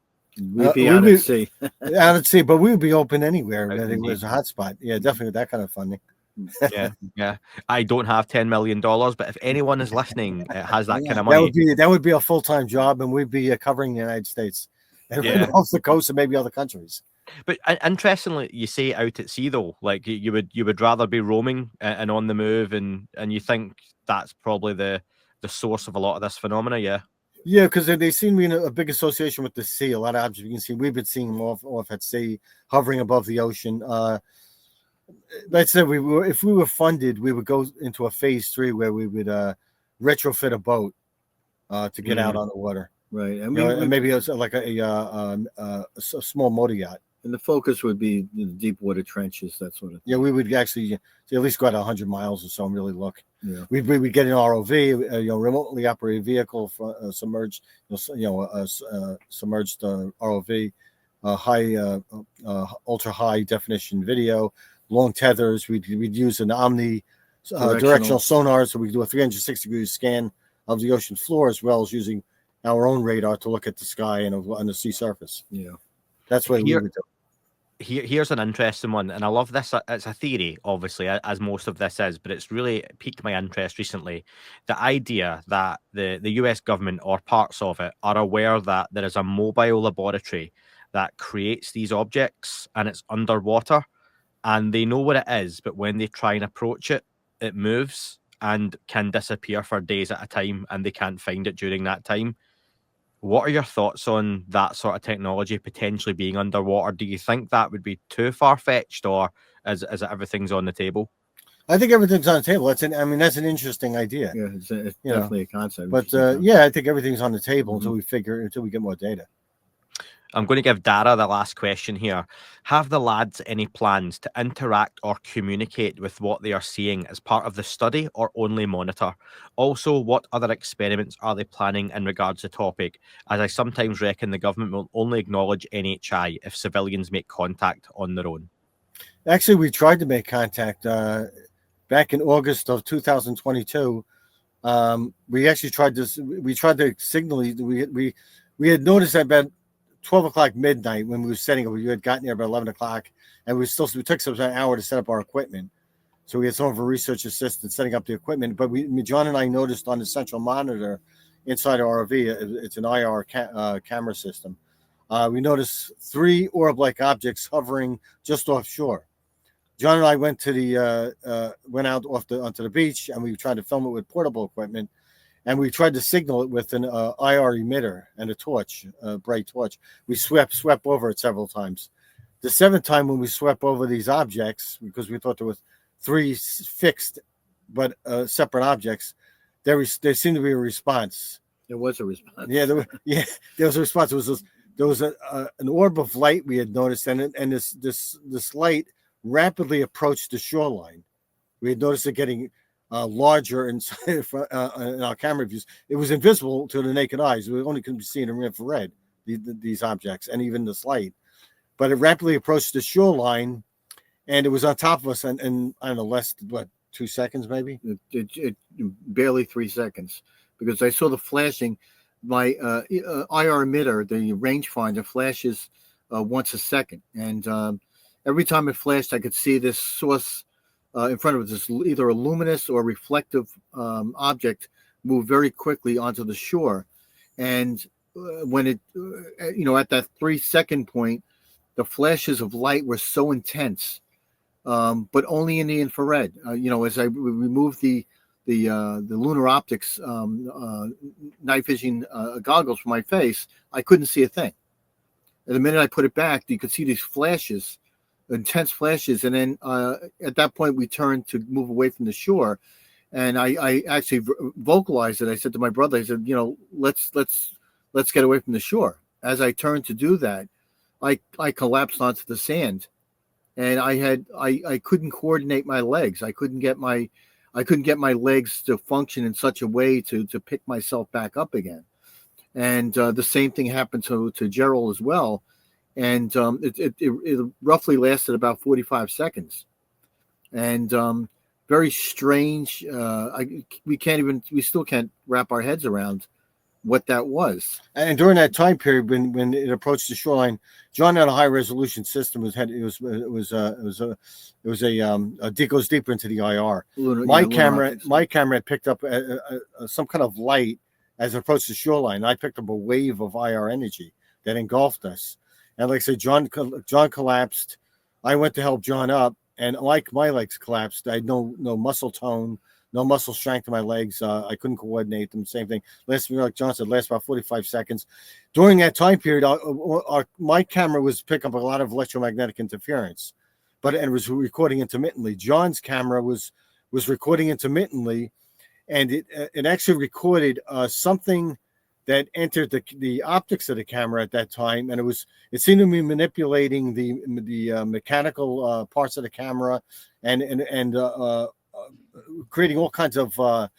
We'd be out at sea. Out at sea, but we would be open anywhere. I think it was a hotspot. Yeah, definitely that kind of funding. Yeah. I don't have $10 million, but if anyone is listening, has that kind of money, that would be a full-time job, and we'd be covering the United States and off the coast and maybe other countries. But interestingly, you say out at sea though, like you would rather be roaming and on the move, and you think that's probably the source of a lot of this phenomena. Yeah, because they seem to be in a big association with the sea. A lot of objects you can see, we've been seeing them off at sea, hovering above the ocean. let's say if we were funded, we would go into a phase 3 where we would retrofit a boat to get out on the water. Right, and maybe it's like a small motor yacht. And the focus would be the deep water trenches, that sort of thing. Yeah, we would actually at least go out 100 miles or so and really look. Yeah, we would get an ROV, remotely operated vehicle for submerged, submerged ROV, high, ultra high definition video, long tethers. We'd use an omni directional sonar, so we do a 360-degree scan of the ocean floor, as well as using our own radar to look at the sky and on the sea surface. Yeah, that's what we would do. Here's an interesting one, and I love this. It's a theory, obviously, as most of this is, but it's really piqued my interest recently. The idea that the US government or parts of it are aware that there is a mobile laboratory that creates these objects and it's underwater, and they know what it is, but when they try and approach it, it moves and can disappear for days at a time, and they can't find it during that time. What are your thoughts on that sort of technology potentially being underwater? Do you think that would be too far-fetched, or is it everything's on the table? I think everything's on the table. That's an interesting idea. Yeah, it's definitely a concept. But I think everything's on the table until we get more data. I'm going to give Dara the last question here. Have the lads any plans to interact or communicate with what they are seeing as part of the study, or only monitor? Also, what other experiments are they planning in regards to the topic, as I sometimes reckon the government will only acknowledge NHI if civilians make contact on their own? Actually, we tried to make contact back in August of 2022. We actually tried to signal. We had noticed that about 12 o'clock midnight when we were setting up. We had gotten there about 11 o'clock, and we took some an hour to set up our equipment. So we had some of our research assistants setting up the equipment. But John and I noticed on the central monitor inside our RV, it's an IR camera system. We noticed 3 orb-like objects hovering just offshore. John and I went out onto the beach, and we tried to film it with portable equipment. And we tried to signal it with an IR emitter and a torch, a bright torch. We swept over it several times. The 7th time when we swept over these objects, because we thought there was 3 fixed but separate objects, there seemed to be a response. There was a response. Yeah, there was a response. There was an orb of light we had noticed, and this light rapidly approached the shoreline. We had noticed it getting larger in our camera views. It was invisible to the naked eyes. We only could see in infrared these objects, and even this light. But it rapidly approached the shoreline, and it was on top of us. And I don't know, less 2 seconds maybe. It barely 3 seconds, because I saw the flashing. My IR emitter, the rangefinder, flashes once a second, and every time it flashed, I could see this source in front of us, this either a luminous or reflective object move very quickly onto the shore. And when it, at that 3 second point, the flashes of light were so intense, but only in the infrared. As I removed the lunar optics night vision goggles from my face, I couldn't see a thing. And the minute I put it back, you could see these flashes, intense flashes, and then at that point we turned to move away from the shore, and I actually vocalized it. I said to my brother, I said, let's get away from the shore. As I turned to do that, I collapsed onto the sand, and I couldn't coordinate my legs. I couldn't get my legs to function in such a way to pick myself back up again. And the same thing happened to Gerald as well. And it roughly lasted about 45 seconds, and very strange. We still can't wrap our heads around what that was. And during that time period, when it approached the shoreline, John had a high resolution system. It goes deeper into the IR. My camera picked up some kind of light as it approached the shoreline. I picked up a wave of IR energy that engulfed us. And like I said, John collapsed. I went to help John up, and like my legs collapsed. I had no muscle tone, no muscle strength in my legs. I couldn't coordinate them. Same thing. Like John said, last about 45 seconds. During that time period, my camera was picking up a lot of electromagnetic interference but it was recording intermittently. John's camera was recording intermittently, and it actually recorded something that entered the optics of the camera at that time, and it seemed to be manipulating the mechanical parts of the camera, and creating all kinds of the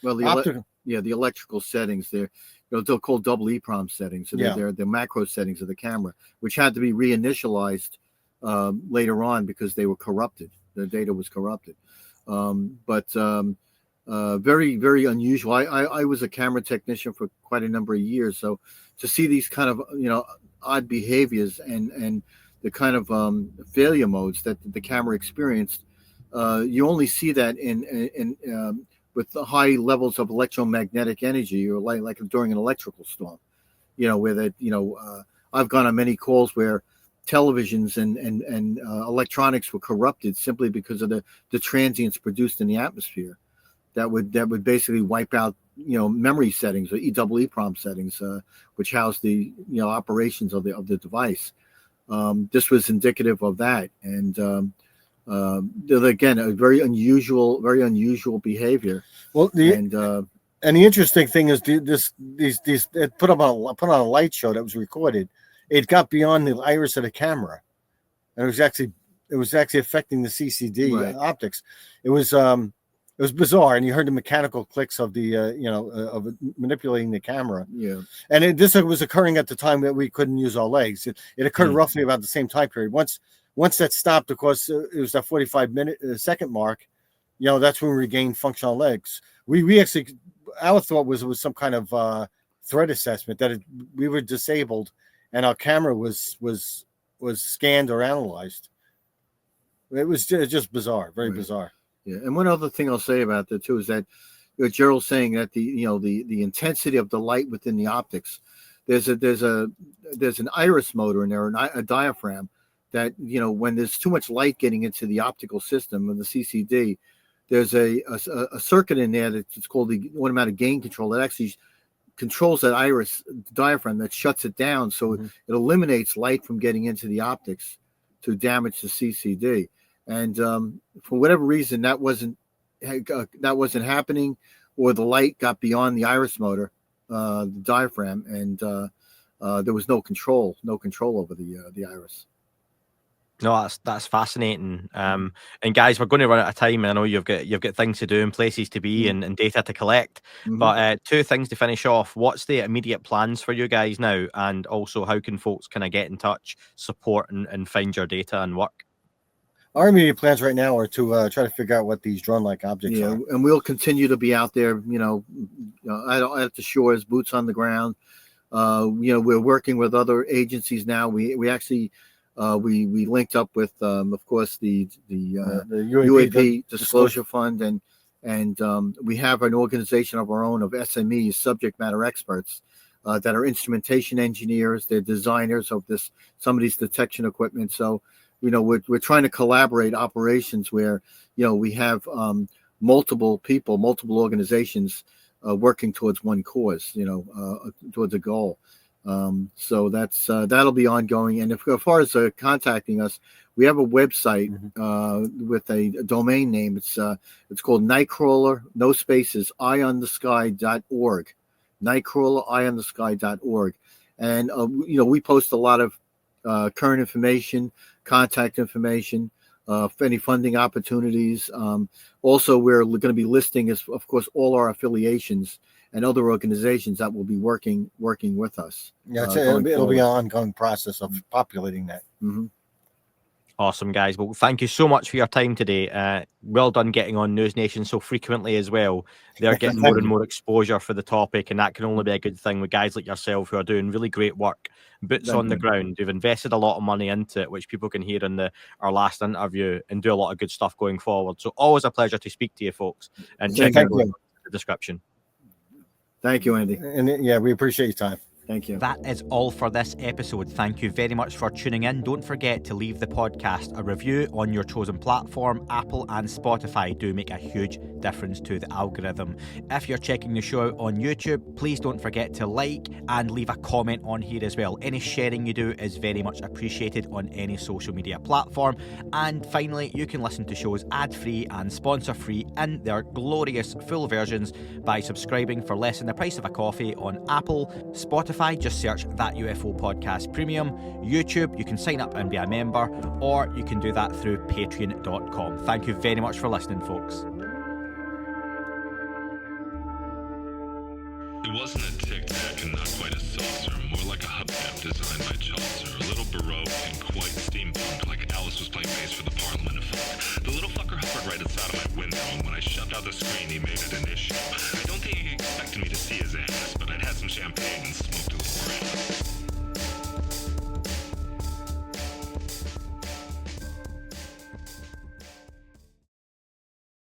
electrical settings there. They're called double EEPROM settings. So they're the macro settings of the camera, which had to be reinitialized later on because they were corrupted. The data was corrupted. Very, very unusual. I was a camera technician for quite a number of years, so to see these kind of odd behaviors and the kind of failure modes that the camera experienced, you only see that in with the high levels of electromagnetic energy, or like during an electrical storm, where that I've gone on many calls where televisions and electronics were corrupted simply because of the transients produced in the atmosphere. That would basically wipe out memory settings or EEPROM settings, which house the operations of the device. This was indicative of that, and again, a very unusual behavior. Well, and the interesting thing is these it put on a light show that was recorded. It got beyond the iris of the camera, and it was actually affecting the CCD optics. It was bizarre, and you heard the mechanical clicks of the of manipulating the camera. Yeah, and this was occurring at the time that we couldn't use our legs. It occurred roughly about the same time period. Once that stopped, of course, it was that 45-second mark. That's when we regained functional legs. We actually, our thought was it was some kind of threat assessment that we were disabled, and our camera was scanned or analyzed. It was just bizarre, very bizarre. Yeah, and one other thing I'll say about that too is that Gerald's saying that the intensity of the light within the optics, there's an iris motor in there, a diaphragm, that when there's too much light getting into the optical system of the CCD, there's a circuit in there that's called the automatic gain control that actually controls that iris diaphragm, that shuts it down, so it eliminates light from getting into the optics to damage the CCD. And for whatever reason, that wasn't happening, or the light got beyond the iris motor, the diaphragm, and there was no control over the iris. No, that's fascinating. And guys, we're going to run out of time, and I know you've got things to do and places to be and data to collect. But two things to finish off. What's the immediate plans for you guys now? And also, how can folks kind of get in touch, support, and find your data and work? Our immediate plans right now are to try to figure out what these drone-like objects are. And we'll continue to be out there, at the shores, boots on the ground. We're working with other agencies now. We actually we linked up with, of course, the UAP Disclosure Fund, and we have an organization of our own of SMEs, subject matter experts, that are instrumentation engineers. They're designers of some of these detection equipment. So, we're trying to collaborate operations where, we have multiple people, multiple organizations working towards one cause, towards a goal. So that'll be ongoing. And as far as contacting us, we have a website with a domain name. It's called Nightcrawler, no spaces, eyeonthesky.org. Nightcrawler, eyeonthesky.org. And we post a lot of current information, contact information, any funding opportunities. Also, we're going to be listing, of course, all our affiliations and other organizations that will be working with us. Yeah, it'll be an ongoing process of populating that. Awesome, guys. Well, thank you so much for your time today. Well done getting on News Nation so frequently as well. They're getting more and more exposure for the topic, and that can only be a good thing with guys like yourself who are doing really great work, boots on the ground. You've invested a lot of money into it, which people can hear in our last interview, and do a lot of good stuff going forward. So always a pleasure to speak to you folks, and check out the description. Thank you, Andy. And we appreciate your time. Thank you. That is all for this episode. Thank you very much for tuning in. Don't forget to leave the podcast a review on your chosen platform. Apple and Spotify do make a huge difference to the algorithm. If you're checking the show out on YouTube, please don't forget to like and leave a comment on here as well. Any sharing you do is very much appreciated on any social media platform. And finally, you can listen to shows ad-free and sponsor-free in their glorious full versions by subscribing for less than the price of a coffee on Apple, Spotify, just search That UFO Podcast Premium. YouTube, you can sign up and be a member, or you can do that through patreon.com. Thank you very much for listening, folks. It wasn't a tic-tac and not quite a saucer, more like a hubcap designed by Chaucer, a little baroque and quite steampunk, like Alice was playing bass for the Parliament of Folk. The little fucker hovered right outside of my window, and when I shoved out the screen, he made it an issue. I don't think he expected me to see his ass, but I'd had some champagne